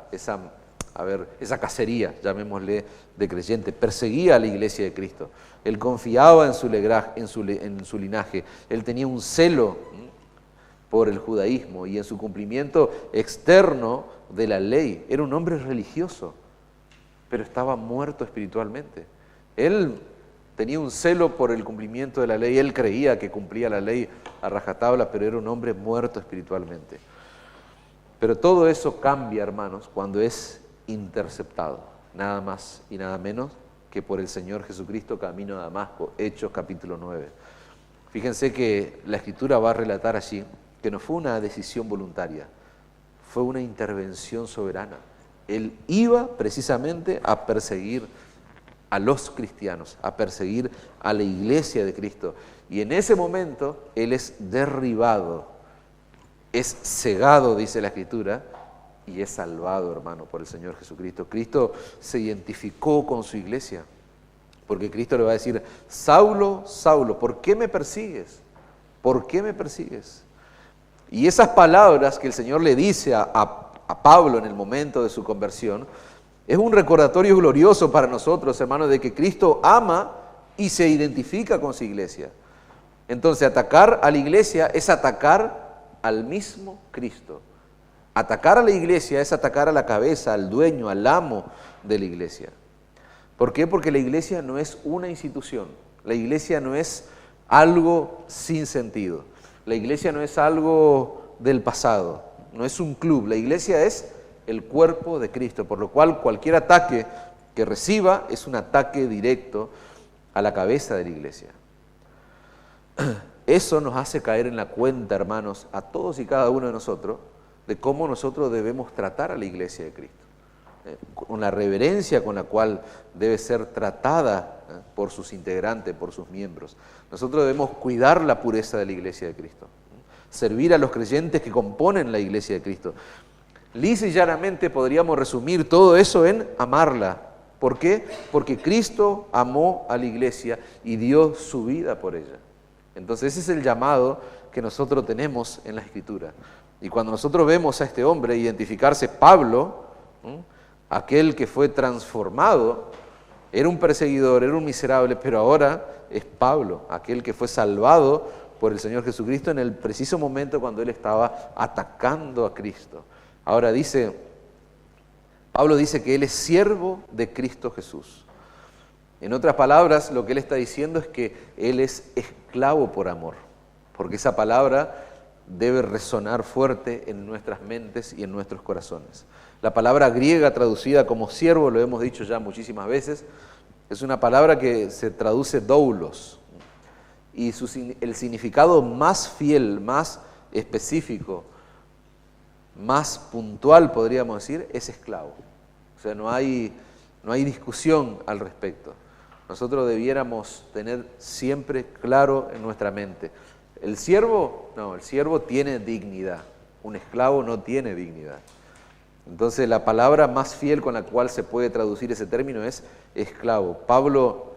cacería, llamémosle, de creyentes. Perseguía a la iglesia de Cristo. Él confiaba en su linaje. Él tenía un celo por el judaísmo y en su cumplimiento externo de la ley. Era un hombre religioso, pero estaba muerto espiritualmente. Él tenía un celo por el cumplimiento de la ley, él creía que cumplía la ley a rajatabla, pero era un hombre muerto espiritualmente. Pero todo eso cambia, hermanos, cuando es interceptado, nada más y nada menos que por el Señor Jesucristo camino a Damasco, Hechos capítulo 9. Fíjense que la Escritura va a relatar allí que no fue una decisión voluntaria, fue una intervención soberana. Él iba precisamente a perseguir a los cristianos, a perseguir a la iglesia de Cristo. Y en ese momento Él es derribado, es cegado, dice la Escritura, y es salvado, hermano, por el Señor Jesucristo. Cristo se identificó con su iglesia, porque Cristo le va a decir, Saulo, Saulo, ¿por qué me persigues? ¿Por qué me persigues? Y esas palabras que el Señor le dice a Pablo en el momento de su conversión, es un recordatorio glorioso para nosotros, hermanos, de que Cristo ama y se identifica con su iglesia. Entonces, atacar a la iglesia es atacar al mismo Cristo. Atacar a la iglesia es atacar a la cabeza, al dueño, al amo de la iglesia. ¿Por qué? Porque la iglesia no es una institución. La iglesia no es algo sin sentido. La iglesia no es algo del pasado, no es un club. La iglesia es el cuerpo de Cristo, por lo cual cualquier ataque que reciba es un ataque directo a la cabeza de la iglesia. Eso nos hace caer en la cuenta, hermanos, a todos y cada uno de nosotros, de cómo nosotros debemos tratar a la iglesia de Cristo, con la reverencia con la cual debe ser tratada por sus integrantes, por sus miembros. Nosotros debemos cuidar la pureza de la iglesia de Cristo. servir a los creyentes que componen la iglesia de Cristo. Lisa y llanamente podríamos resumir todo eso en amarla. ¿Por qué? Porque Cristo amó a la iglesia y dio su vida por ella. Entonces ese es el llamado que nosotros tenemos en la Escritura. Y cuando nosotros vemos a este hombre identificarse, Pablo, aquel que fue transformado, era un perseguidor, era un miserable, pero ahora es Pablo, aquel que fue salvado por el Señor Jesucristo en el preciso momento cuando él estaba atacando a Cristo. Ahora Pablo dice que él es siervo de Cristo Jesús. En otras palabras, lo que él está diciendo es que él es esclavo por amor, porque esa palabra debe resonar fuerte en nuestras mentes y en nuestros corazones. La palabra griega traducida como siervo, lo hemos dicho ya muchísimas veces, es una palabra que se traduce doulos, y el significado más fiel, más específico, más puntual, podríamos decir, es esclavo. O sea, no hay discusión al respecto. Nosotros debiéramos tener siempre claro en nuestra mente. El siervo tiene dignidad. Un esclavo no tiene dignidad. Entonces, la palabra más fiel con la cual se puede traducir ese término es esclavo. Pablo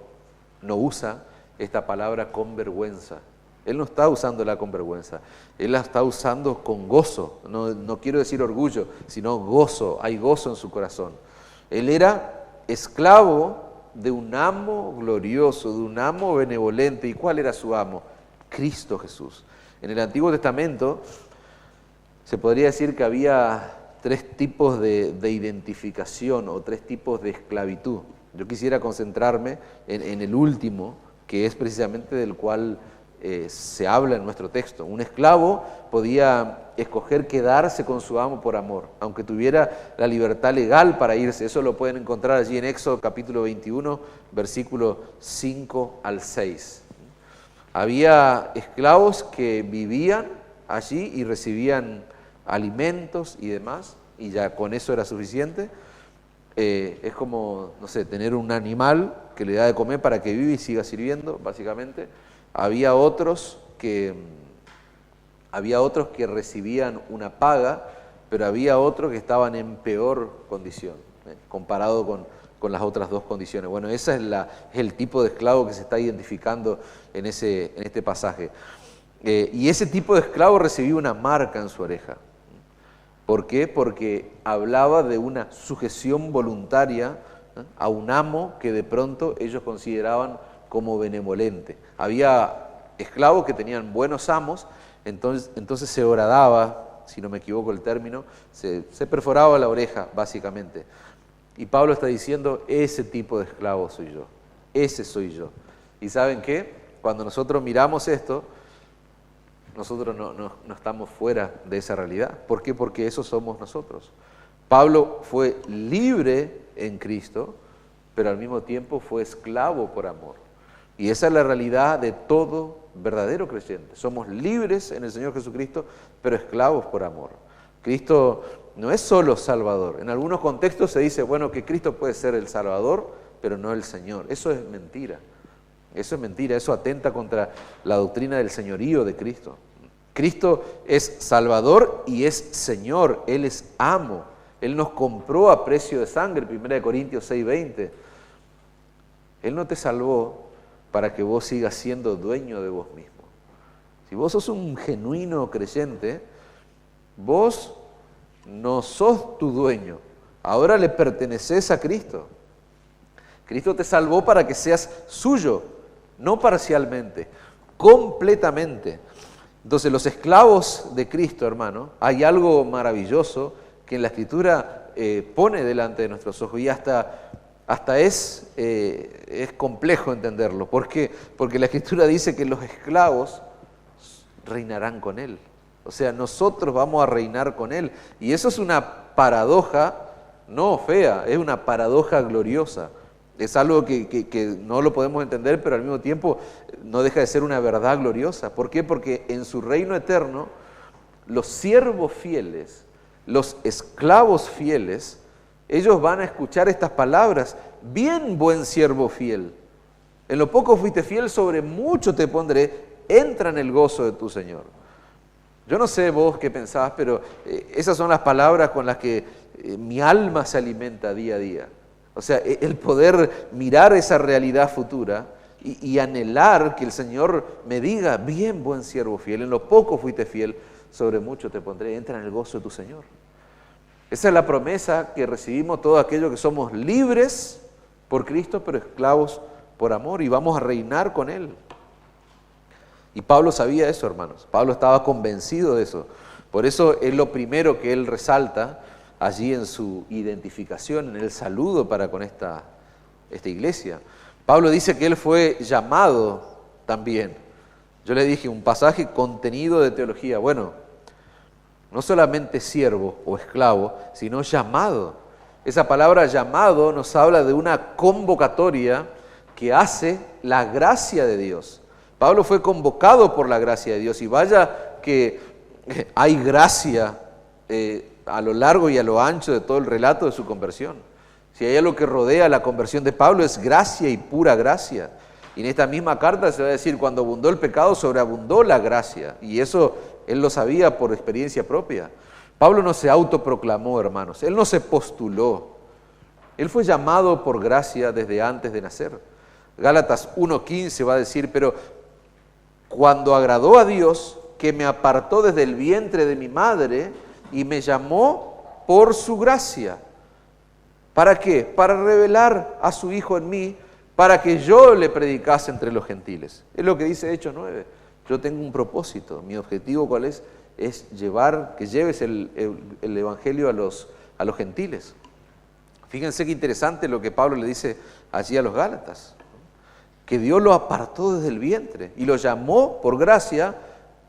no usa esta palabra con vergüenza. Él no está usándola con vergüenza, él la está usando con gozo, no quiero decir orgullo, sino gozo, hay gozo en su corazón. Él era esclavo de un amo glorioso, de un amo benevolente. ¿Y cuál era su amo? Cristo Jesús. En el Antiguo Testamento se podría decir que había 3 tipos de identificación o 3 tipos de esclavitud. Yo quisiera concentrarme en el último, que es precisamente del cual se habla en nuestro texto. Un esclavo podía escoger quedarse con su amo por amor, aunque tuviera la libertad legal para irse. Eso lo pueden encontrar allí en Éxodo capítulo 21, versículo 5 al 6. Había esclavos que vivían allí y recibían alimentos y demás, y ya con eso era suficiente. Es como, no sé, tener un animal que le da de comer para que viva y siga sirviendo, básicamente. Había otros que recibían una paga, pero había otros que estaban en peor condición, comparado con las otras 2 condiciones. Bueno, ese es el tipo de esclavo que se está identificando en este pasaje. Y ese tipo de esclavo recibía una marca en su oreja. ¿Por qué? Porque hablaba de una sujeción voluntaria a un amo que de pronto ellos consideraban como benevolente. Había esclavos que tenían buenos amos, entonces se horadaba, si no me equivoco el término, se perforaba la oreja, básicamente. Y Pablo está diciendo, ese tipo de esclavo soy yo, ese soy yo. ¿Y saben qué? Cuando nosotros miramos esto, nosotros no estamos fuera de esa realidad. ¿Por qué? Porque eso somos nosotros. Pablo fue libre en Cristo, pero al mismo tiempo fue esclavo por amor. Y esa es la realidad de todo verdadero creyente. Somos libres en el Señor Jesucristo, pero esclavos por amor. Cristo no es solo Salvador. En algunos contextos se dice, bueno, que Cristo puede ser el Salvador, pero no el Señor. Eso es mentira. Eso es mentira, eso atenta contra la doctrina del señorío de Cristo. Cristo es Salvador y es Señor, Él es amo. Él nos compró a precio de sangre, 1 Corintios 6:20. Él no te salvó para que vos sigas siendo dueño de vos mismo. Si vos sos un genuino creyente, vos no sos tu dueño, ahora le perteneces a Cristo. Cristo te salvó para que seas suyo, no parcialmente, completamente. Entonces, los esclavos de Cristo, hermano, hay algo maravilloso que en la Escritura pone delante de nuestros ojos y hasta es complejo entenderlo. ¿Por qué? Porque la Escritura dice que los esclavos reinarán con Él. O sea, nosotros vamos a reinar con Él. Y eso es una paradoja, no fea, es una paradoja gloriosa. Es algo que no lo podemos entender, pero al mismo tiempo no deja de ser una verdad gloriosa. ¿Por qué? Porque en su reino eterno, los siervos fieles, los esclavos fieles, ellos van a escuchar estas palabras: bien, buen siervo fiel, en lo poco fuiste fiel, sobre mucho te pondré, entra en el gozo de tu Señor. Yo no sé vos qué pensás, pero esas son las palabras con las que mi alma se alimenta día a día. O sea, el poder mirar esa realidad futura y anhelar que el Señor me diga, bien, buen siervo fiel, en lo poco fuiste fiel, sobre mucho te pondré, entra en el gozo de tu Señor. Esa es la promesa que recibimos todos aquellos que somos libres por Cristo, pero esclavos por amor, y vamos a reinar con Él. Y Pablo sabía eso, hermanos. Pablo estaba convencido de eso. Por eso es lo primero que él resalta allí en su identificación, en el saludo para con esta iglesia. Pablo dice que él fue llamado también. Yo le dije un pasaje contenido de teología. Bueno, no solamente siervo o esclavo, sino llamado. Esa palabra llamado nos habla de una convocatoria que hace la gracia de Dios. Pablo fue convocado por la gracia de Dios, y vaya que hay gracia a lo largo y a lo ancho de todo el relato de su conversión. Si hay algo que rodea la conversión de Pablo es gracia y pura gracia. Y en esta misma carta se va a decir, cuando abundó el pecado, sobreabundó la gracia. Y eso él lo sabía por experiencia propia. Pablo no se autoproclamó, hermanos, él no se postuló. Él fue llamado por gracia desde antes de nacer. Gálatas 1:15 va a decir, pero cuando agradó a Dios, que me apartó desde el vientre de mi madre y me llamó por su gracia. ¿Para qué? Para revelar a su Hijo en mí, para que yo le predicase entre los gentiles. Es lo que dice Hechos 9. Yo tengo un propósito. Mi objetivo, ¿cuál es? Es que lleves el Evangelio a los gentiles. Fíjense qué interesante lo que Pablo le dice allí a los Gálatas. Que Dios lo apartó desde el vientre y lo llamó por gracia,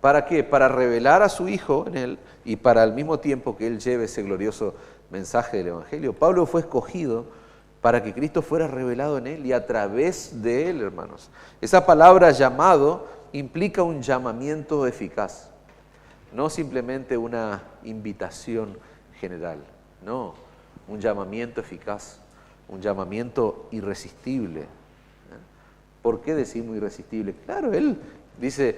¿para qué? Para revelar a su Hijo en él y para al mismo tiempo que él lleve ese glorioso mensaje del Evangelio. Pablo fue escogido para que Cristo fuera revelado en él y a través de él, hermanos. Esa palabra llamado implica un llamamiento eficaz, no simplemente una invitación general, no, un llamamiento eficaz, un llamamiento irresistible. ¿Por qué decimos irresistible? Claro, él dice,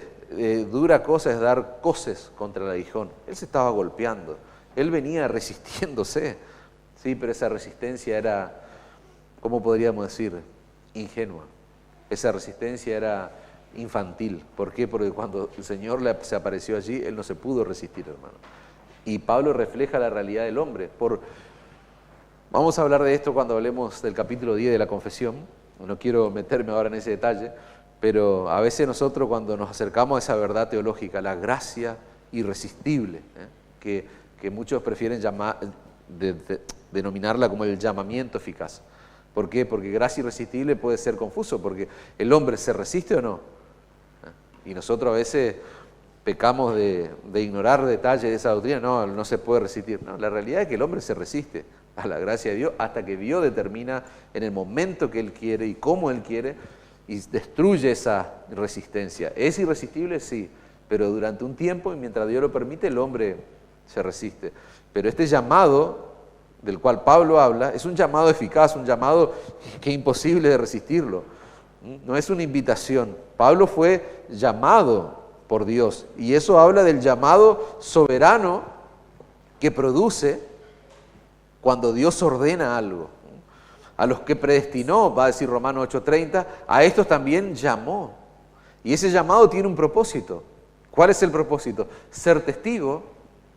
dura cosa es dar coces contra el aguijón. Él se estaba golpeando, él venía resistiéndose, sí, pero esa resistencia era, ¿cómo podríamos decir? Ingenua. Esa resistencia era infantil. ¿Por qué? Porque cuando el Señor se apareció allí, él no se pudo resistir, hermano. Y Pablo refleja la realidad del hombre. Vamos a hablar de esto cuando hablemos del capítulo 10 de la Confesión. No quiero meterme ahora en ese detalle, pero a veces nosotros cuando nos acercamos a esa verdad teológica, la gracia irresistible, que muchos prefieren denominarla como el llamamiento eficaz. ¿Por qué? Porque gracia irresistible puede ser confuso, porque el hombre se resiste o no. Y nosotros a veces pecamos de ignorar detalles de esa doctrina, no se puede resistir. No, la realidad es que el hombre se resiste a la gracia de Dios hasta que Dios determina en el momento que Él quiere y cómo Él quiere y destruye esa resistencia. ¿Es irresistible? Sí, pero durante un tiempo y mientras Dios lo permite el hombre se resiste. Pero este llamado del cual Pablo habla es un llamado eficaz, un llamado que es imposible de resistirlo. No es una invitación. Pablo fue llamado por Dios y eso habla del llamado soberano que produce cuando Dios ordena algo. A los que predestinó, va a decir Romanos 8:30, a estos también llamó. Y ese llamado tiene un propósito. ¿Cuál es el propósito? Ser testigo,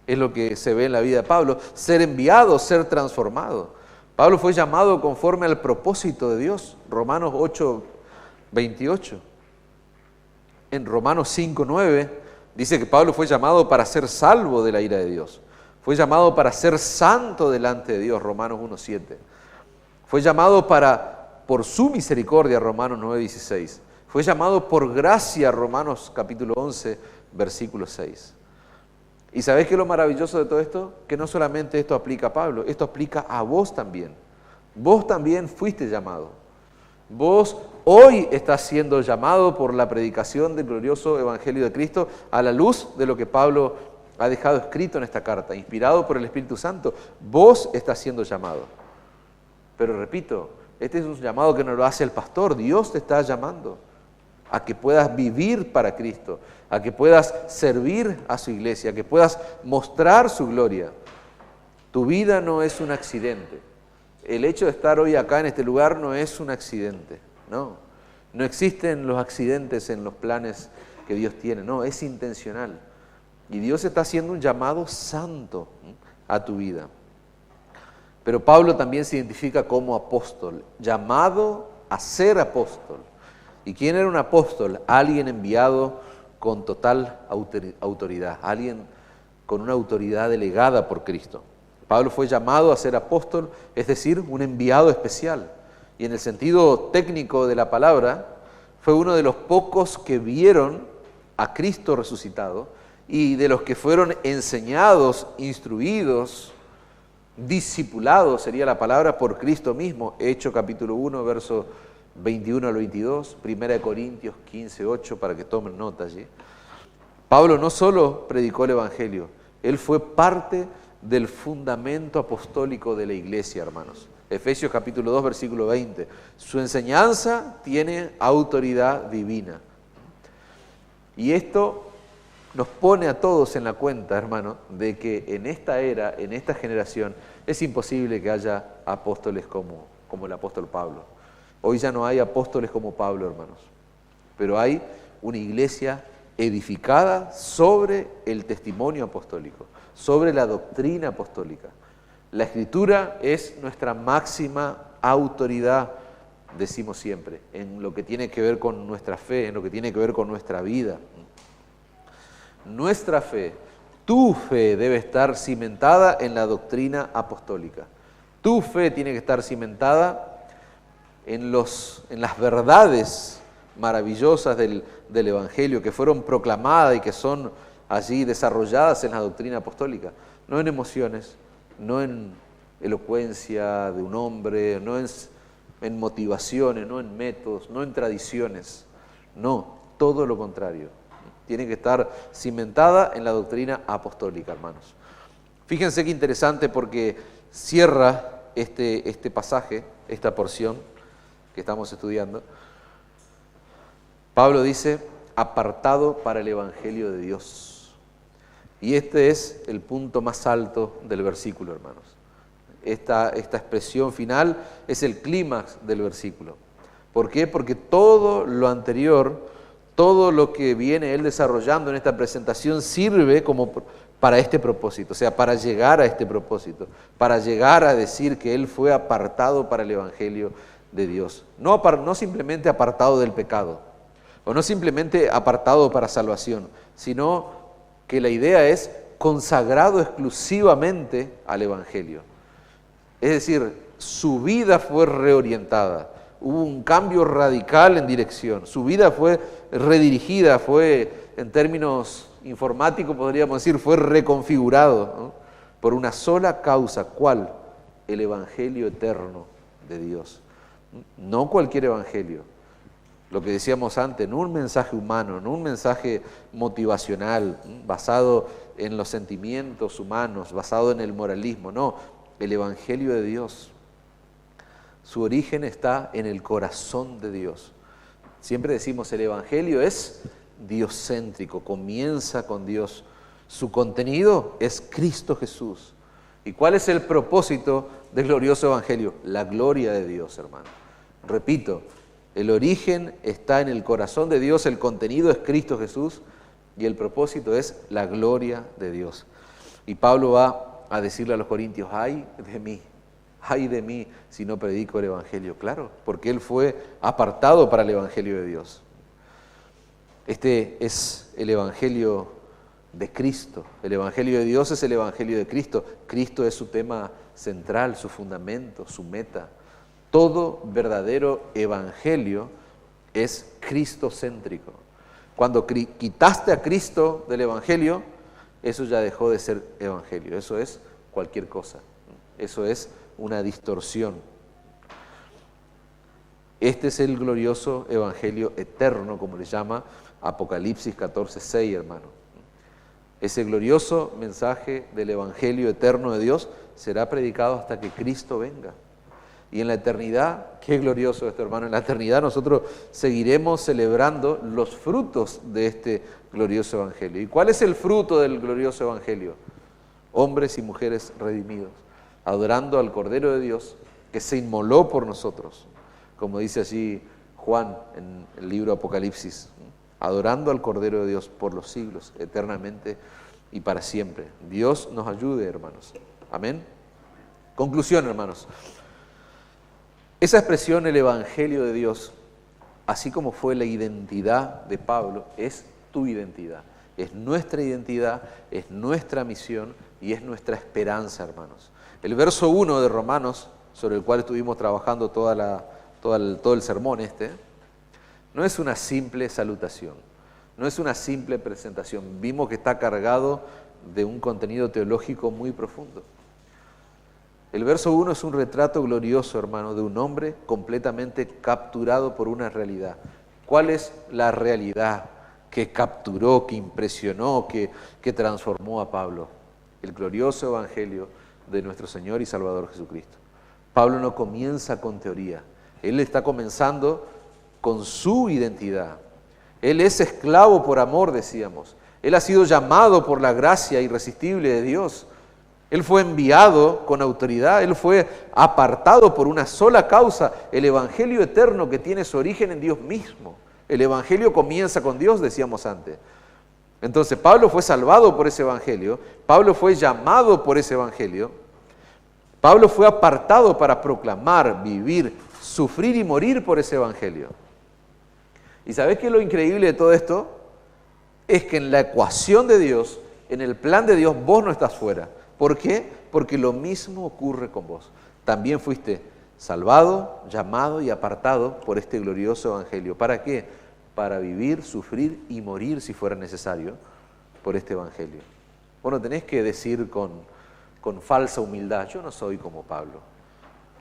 es lo que se ve en la vida de Pablo, ser enviado, ser transformado. Pablo fue llamado conforme al propósito de Dios, Romanos 8:28. En Romanos 5:9 dice que Pablo fue llamado para ser salvo de la ira de Dios. Fue llamado para ser santo delante de Dios, Romanos 1:7. Fue llamado por su misericordia, Romanos 9:16. Fue llamado por gracia, Romanos capítulo 11, versículo 6. ¿Y sabés qué es lo maravilloso de todo esto? Que no solamente esto aplica a Pablo, esto aplica a vos también. Vos también fuiste llamado. Vos hoy estás siendo llamado por la predicación del glorioso Evangelio de Cristo a la luz de lo que Pablo ha dejado escrito en esta carta, inspirado por el Espíritu Santo. Vos estás siendo llamado. Pero repito, este es un llamado que no lo hace el pastor, Dios te está llamando. a que puedas vivir para Cristo, a que puedas servir a su iglesia, a que puedas mostrar su gloria. Tu vida no es un accidente. El hecho de estar hoy acá en este lugar no es un accidente, no. No existen los accidentes en los planes que Dios tiene, no, es intencional. Y Dios está haciendo un llamado santo a tu vida. Pero Pablo también se identifica como apóstol, llamado a ser apóstol. ¿Y quién era un apóstol? Alguien enviado con total autoridad, alguien con una autoridad delegada por Cristo. Pablo fue llamado a ser apóstol, es decir, un enviado especial. Y en el sentido técnico de la palabra, fue uno de los pocos que vieron a Cristo resucitado y de los que fueron enseñados, instruidos, discipulados, sería la palabra, por Cristo mismo. Hechos capítulo 1, verso 21 al 22, 1 Corintios 15, 8, para que tomen nota allí. Pablo no solo predicó el Evangelio, él fue parte del fundamento apostólico de la iglesia, hermanos. Efesios capítulo 2, versículo 20. Su enseñanza tiene autoridad divina. Y esto nos pone a todos en la cuenta, hermano, de que en esta era, en esta generación, es imposible que haya apóstoles como el apóstol Pablo. Hoy ya no hay apóstoles como Pablo, hermanos, pero hay una iglesia edificada sobre el testimonio apostólico, sobre la doctrina apostólica. La Escritura es nuestra máxima autoridad, decimos siempre, en lo que tiene que ver con nuestra fe, en lo que tiene que ver con nuestra vida. Nuestra fe, tu fe debe estar cimentada en la doctrina apostólica. Tu fe tiene que estar cimentada en las verdades maravillosas del Evangelio que fueron proclamadas y que son allí desarrolladas en la doctrina apostólica, no en emociones, no en elocuencia de un hombre, no en motivaciones, no en métodos, no en tradiciones, no, todo lo contrario. Tiene que estar cimentada en la doctrina apostólica, hermanos. Fíjense qué interesante porque cierra este pasaje, esta porción que estamos estudiando. Pablo dice, apartado para el Evangelio de Dios. Y este es el punto más alto del versículo, hermanos. Esta expresión final es el clímax del versículo. ¿Por qué? Porque todo lo anterior, todo lo que viene él desarrollando en esta presentación sirve como para este propósito, o sea, para llegar a este propósito, para llegar a decir que él fue apartado para el Evangelio de Dios. No simplemente apartado del pecado, o no simplemente apartado para salvación, sino que la idea es consagrado exclusivamente al Evangelio. Es decir, su vida fue reorientada, hubo un cambio radical en dirección, su vida fue redirigida, fue, en términos informáticos podríamos decir, fue reconfigurado, ¿no? Por una sola causa. ¿Cuál? El Evangelio eterno de Dios. No cualquier evangelio. Lo que decíamos antes, no un mensaje humano, no un mensaje motivacional, basado en los sentimientos humanos, basado en el moralismo, no, el Evangelio de Dios. Su origen está en el corazón de Dios. Siempre decimos, el Evangelio es diocéntrico, comienza con Dios. Su contenido es Cristo Jesús. ¿Y cuál es el propósito del glorioso Evangelio? La gloria de Dios, hermano. Repito, el origen está en el corazón de Dios, el contenido es Cristo Jesús y el propósito es la gloria de Dios. Y Pablo va a decirle a los corintios, ay de mí si no predico el Evangelio. Claro, porque él fue apartado para el Evangelio de Dios. Este es el Evangelio de Cristo. El Evangelio de Dios es el Evangelio de Cristo. Cristo es su tema central, su fundamento, su meta. Todo verdadero evangelio es cristocéntrico. Cuando quitaste a Cristo del evangelio, eso ya dejó de ser evangelio. Eso es cualquier cosa. Eso es una distorsión. Este es el glorioso evangelio eterno, como le llama Apocalipsis 14:6, hermano. Ese glorioso mensaje del evangelio eterno de Dios será predicado hasta que Cristo venga. Y en la eternidad, qué glorioso esto, hermano, en la eternidad nosotros seguiremos celebrando los frutos de este glorioso evangelio. ¿Y cuál es el fruto del glorioso evangelio? Hombres y mujeres redimidos, adorando al Cordero de Dios que se inmoló por nosotros, como dice allí Juan en el libro Apocalipsis, adorando al Cordero de Dios por los siglos, eternamente y para siempre. Dios nos ayude, hermanos. Amén. Conclusión, hermanos. Esa expresión, el Evangelio de Dios, así como fue la identidad de Pablo, es tu identidad, es nuestra identidad, es nuestra misión y es nuestra esperanza, hermanos. El verso 1 de Romanos, sobre el cual estuvimos trabajando todo el sermón no es una simple salutación, no es una simple presentación. Vimos que está cargado de un contenido teológico muy profundo. El verso 1 es un retrato glorioso, hermano, de un hombre completamente capturado por una realidad. ¿Cuál es la realidad que capturó, que impresionó, que transformó a Pablo? El glorioso evangelio de nuestro Señor y Salvador Jesucristo. Pablo no comienza con teoría, él está comenzando con su identidad. Él es esclavo por amor, decíamos. Él ha sido llamado por la gracia irresistible de Dios. Él fue enviado con autoridad, él fue apartado por una sola causa, el evangelio eterno que tiene su origen en Dios mismo. El evangelio comienza con Dios, decíamos antes. Entonces Pablo fue salvado por ese evangelio, Pablo fue llamado por ese evangelio, Pablo fue apartado para proclamar, vivir, sufrir y morir por ese evangelio. ¿Y sabés qué es lo increíble de todo esto? Es que en la ecuación de Dios, en el plan de Dios, vos no estás fuera. ¿Por qué? Porque lo mismo ocurre con vos. También fuiste salvado, llamado y apartado por este glorioso evangelio. ¿Para qué? Para vivir, sufrir y morir, si fuera necesario, por este evangelio. Vos no tenés que decir con falsa humildad, yo no soy como Pablo.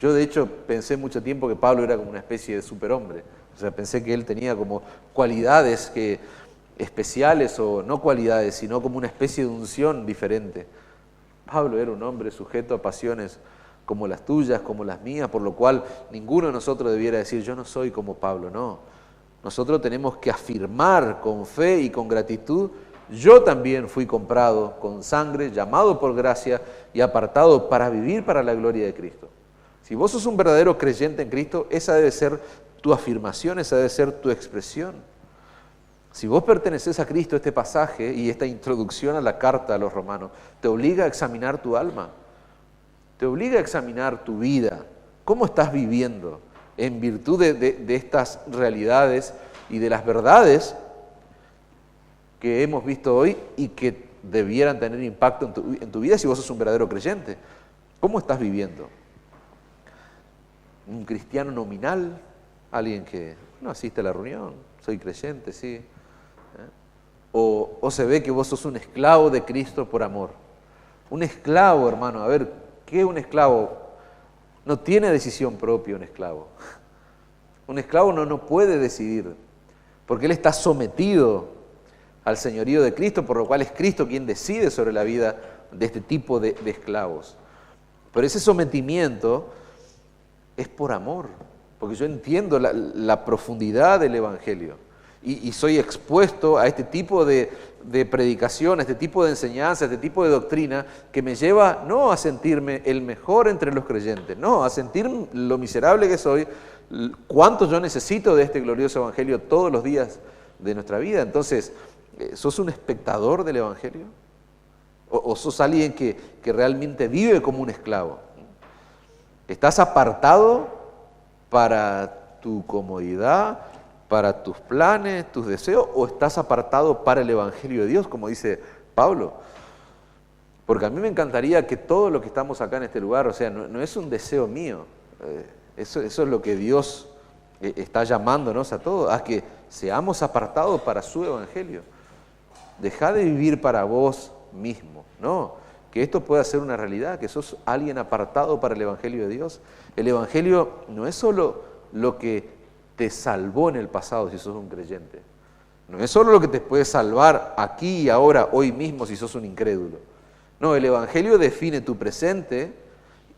Yo de hecho pensé mucho tiempo que Pablo era como una especie de superhombre. O sea, pensé que él tenía como cualidades especiales, o no cualidades, sino como una especie de unción diferente. Pablo era un hombre sujeto a pasiones como las tuyas, como las mías, por lo cual ninguno de nosotros debiera decir, yo no soy como Pablo, no. Nosotros tenemos que afirmar con fe y con gratitud, yo también fui comprado con sangre, llamado por gracia y apartado para vivir para la gloria de Cristo. Si vos sos un verdadero creyente en Cristo, esa debe ser tu afirmación, esa debe ser tu expresión. Si vos pertenecés a Cristo, este pasaje y esta introducción a la carta a los romanos te obliga a examinar tu alma, te obliga a examinar tu vida, cómo estás viviendo en virtud de estas realidades y de las verdades que hemos visto hoy y que debieran tener impacto en tu vida si vos sos un verdadero creyente. ¿Cómo estás viviendo? ¿Un cristiano nominal? ¿Alguien que no asiste a la reunión? Soy creyente, sí. O se ve que vos sos un esclavo de Cristo por amor. Un esclavo, hermano, a ver, ¿qué es un esclavo? No tiene decisión propia un esclavo. Un esclavo no puede decidir, porque él está sometido al señorío de Cristo, por lo cual es Cristo quien decide sobre la vida de este tipo de esclavos. Pero ese sometimiento es por amor, porque yo entiendo la profundidad del Evangelio. Y soy expuesto a este tipo de predicación, a este tipo de enseñanza, a este tipo de doctrina que me lleva no a sentirme el mejor entre los creyentes, no, a sentir lo miserable que soy, cuánto yo necesito de este glorioso evangelio todos los días de nuestra vida. Entonces, ¿sos un espectador del evangelio? ¿O sos alguien que realmente vive como un esclavo? ¿Estás apartado para tu comodidad, para tus planes, tus deseos, o estás apartado para el Evangelio de Dios, como dice Pablo? Porque a mí me encantaría que todo lo que estamos acá en este lugar, o sea, no es un deseo mío, eso es lo que Dios está llamándonos a todos, a que seamos apartados para su Evangelio. Dejá de vivir para vos mismo, no, que esto pueda ser una realidad, que sos alguien apartado para el Evangelio de Dios. El Evangelio no es solo lo que te salvó en el pasado si sos un creyente. No es solo lo que te puede salvar aquí y ahora, hoy mismo, si sos un incrédulo. No, el Evangelio define tu presente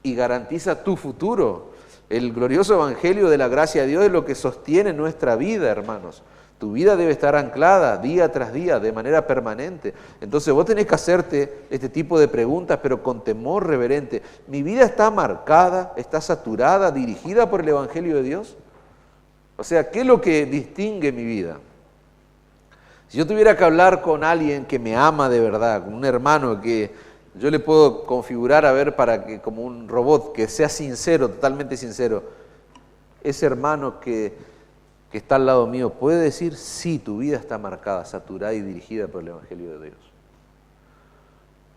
y garantiza tu futuro. El glorioso evangelio de la gracia de Dios es lo que sostiene nuestra vida, hermanos. Tu vida debe estar anclada día tras día, de manera permanente. Entonces vos tenés que hacerte este tipo de preguntas, pero con temor reverente. ¿Mi vida está marcada, está saturada, dirigida por el evangelio de Dios? O sea, ¿qué es lo que distingue mi vida? Si yo tuviera que hablar con alguien que me ama de verdad, con un hermano que yo le puedo configurar a ver para que, como un robot, que sea sincero, totalmente sincero, ese hermano que está al lado mío, ¿puede decir, sí, tu vida está marcada, saturada y dirigida por el evangelio de Dios?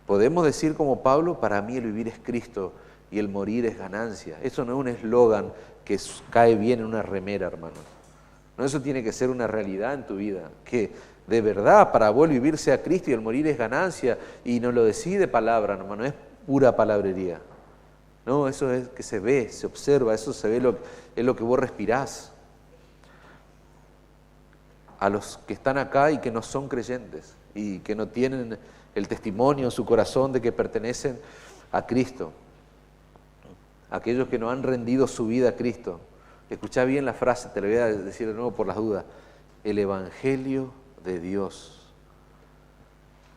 Podemos decir como Pablo, para mí el vivir es Cristo y el morir es ganancia. Eso no es un eslogan que cae bien en una remera, hermanos. No, eso tiene que ser una realidad en tu vida, que de verdad para vos el vivir sea Cristo y el morir es ganancia, y no lo decide palabra, hermano, no es pura palabrería. No, eso es que se ve, se observa, eso se ve, es lo que vos respirás. A los que están acá y que no son creyentes y que no tienen el testimonio en su corazón de que pertenecen a Cristo, aquellos que no han rendido su vida a Cristo, escuchá bien la frase, te la voy a decir de nuevo por las dudas. El evangelio de Dios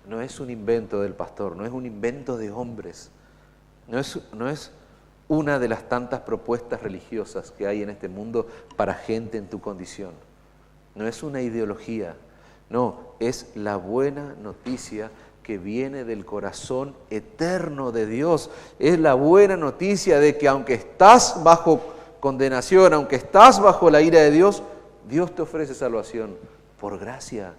no es un invento del pastor, no es un invento de hombres, no es una de las tantas propuestas religiosas que hay en este mundo para gente en tu condición. No es una ideología, no, es la buena noticia que viene del corazón eterno de Dios. Es la buena noticia de que aunque estás bajo condenación, aunque estás bajo la ira de Dios, Dios te ofrece salvación por gracia.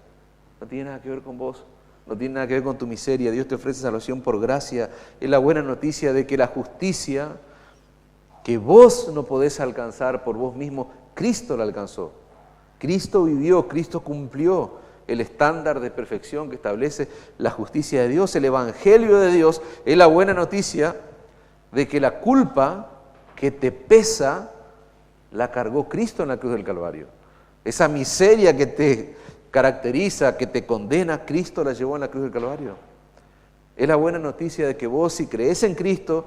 No tiene nada que ver con vos, no tiene nada que ver con tu miseria. Dios te ofrece salvación por gracia. Es la buena noticia de que la justicia que vos no podés alcanzar por vos mismo, Cristo la alcanzó. Cristo vivió, Cristo cumplió el estándar de perfección que establece la justicia de Dios. El evangelio de Dios es la buena noticia de que la culpa que te pesa la cargó Cristo en la cruz del Calvario. Esa miseria que te caracteriza, que te condena, Cristo la llevó en la cruz del Calvario. Es la buena noticia de que vos, si crees en Cristo,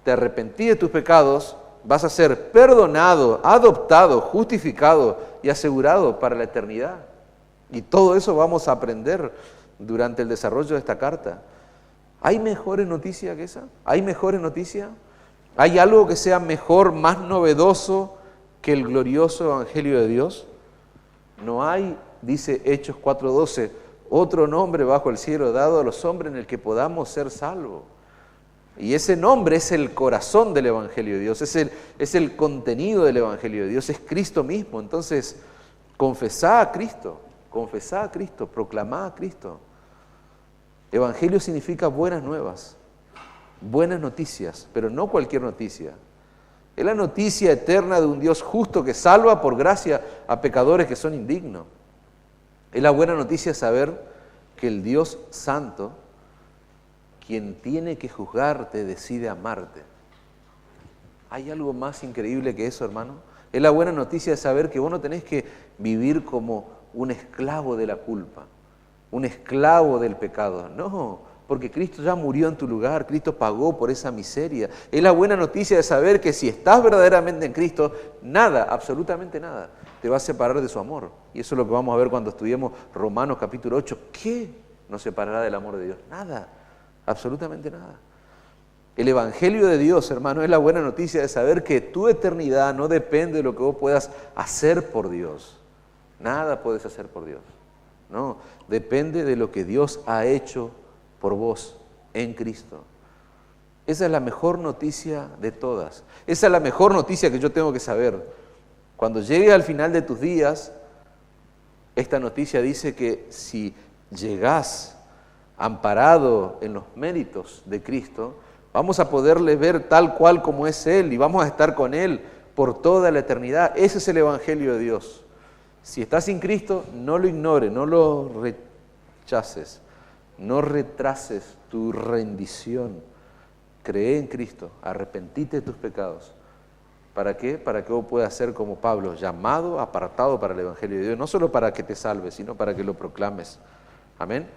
te arrepentís de tus pecados, vas a ser perdonado, adoptado, justificado y asegurado para la eternidad. Y todo eso vamos a aprender durante el desarrollo de esta carta. ¿Hay mejores noticias que esa? ¿Hay mejores noticias? ¿Hay algo que sea mejor, más novedoso que el glorioso evangelio de Dios? No hay, dice Hechos 4:12, otro nombre bajo el cielo dado a los hombres en el que podamos ser salvos. Y ese nombre es el corazón del evangelio de Dios, es el contenido del evangelio de Dios, es Cristo mismo. Entonces, confesá a Cristo, proclamá a Cristo. Evangelio significa buenas nuevas, buenas noticias, pero no cualquier noticia. Es la noticia eterna de un Dios justo que salva por gracia a pecadores que son indignos. Es la buena noticia saber que el Dios santo, quien tiene que juzgarte, decide amarte. ¿Hay algo más increíble que eso, hermano? Es la buena noticia de saber que vos no tenés que vivir como un esclavo de la culpa, un esclavo del pecado. No, porque Cristo ya murió en tu lugar, Cristo pagó por esa miseria. Es la buena noticia de saber que si estás verdaderamente en Cristo, nada, absolutamente nada, te va a separar de su amor. Y eso es lo que vamos a ver cuando estudiemos Romanos capítulo 8. ¿Qué nos separará del amor de Dios? Nada. Absolutamente nada. El evangelio de Dios, hermano, es la buena noticia de saber que tu eternidad no depende de lo que vos puedas hacer por Dios. Nada puedes hacer por Dios. No, depende de lo que Dios ha hecho por vos en Cristo. Esa es la mejor noticia de todas. Esa es la mejor noticia que yo tengo que saber. Cuando llegue al final de tus días, esta noticia dice que si llegás amparado en los méritos de Cristo, vamos a poderle ver tal cual como es Él y vamos a estar con Él por toda la eternidad. Ese es el evangelio de Dios. Si estás sin Cristo, no lo ignores, no lo rechaces, no retrases tu rendición. Cree en Cristo, arrepentite de tus pecados. ¿Para qué? Para que vos puedas ser como Pablo, llamado, apartado para el evangelio de Dios, no solo para que te salves, sino para que lo proclames. Amén.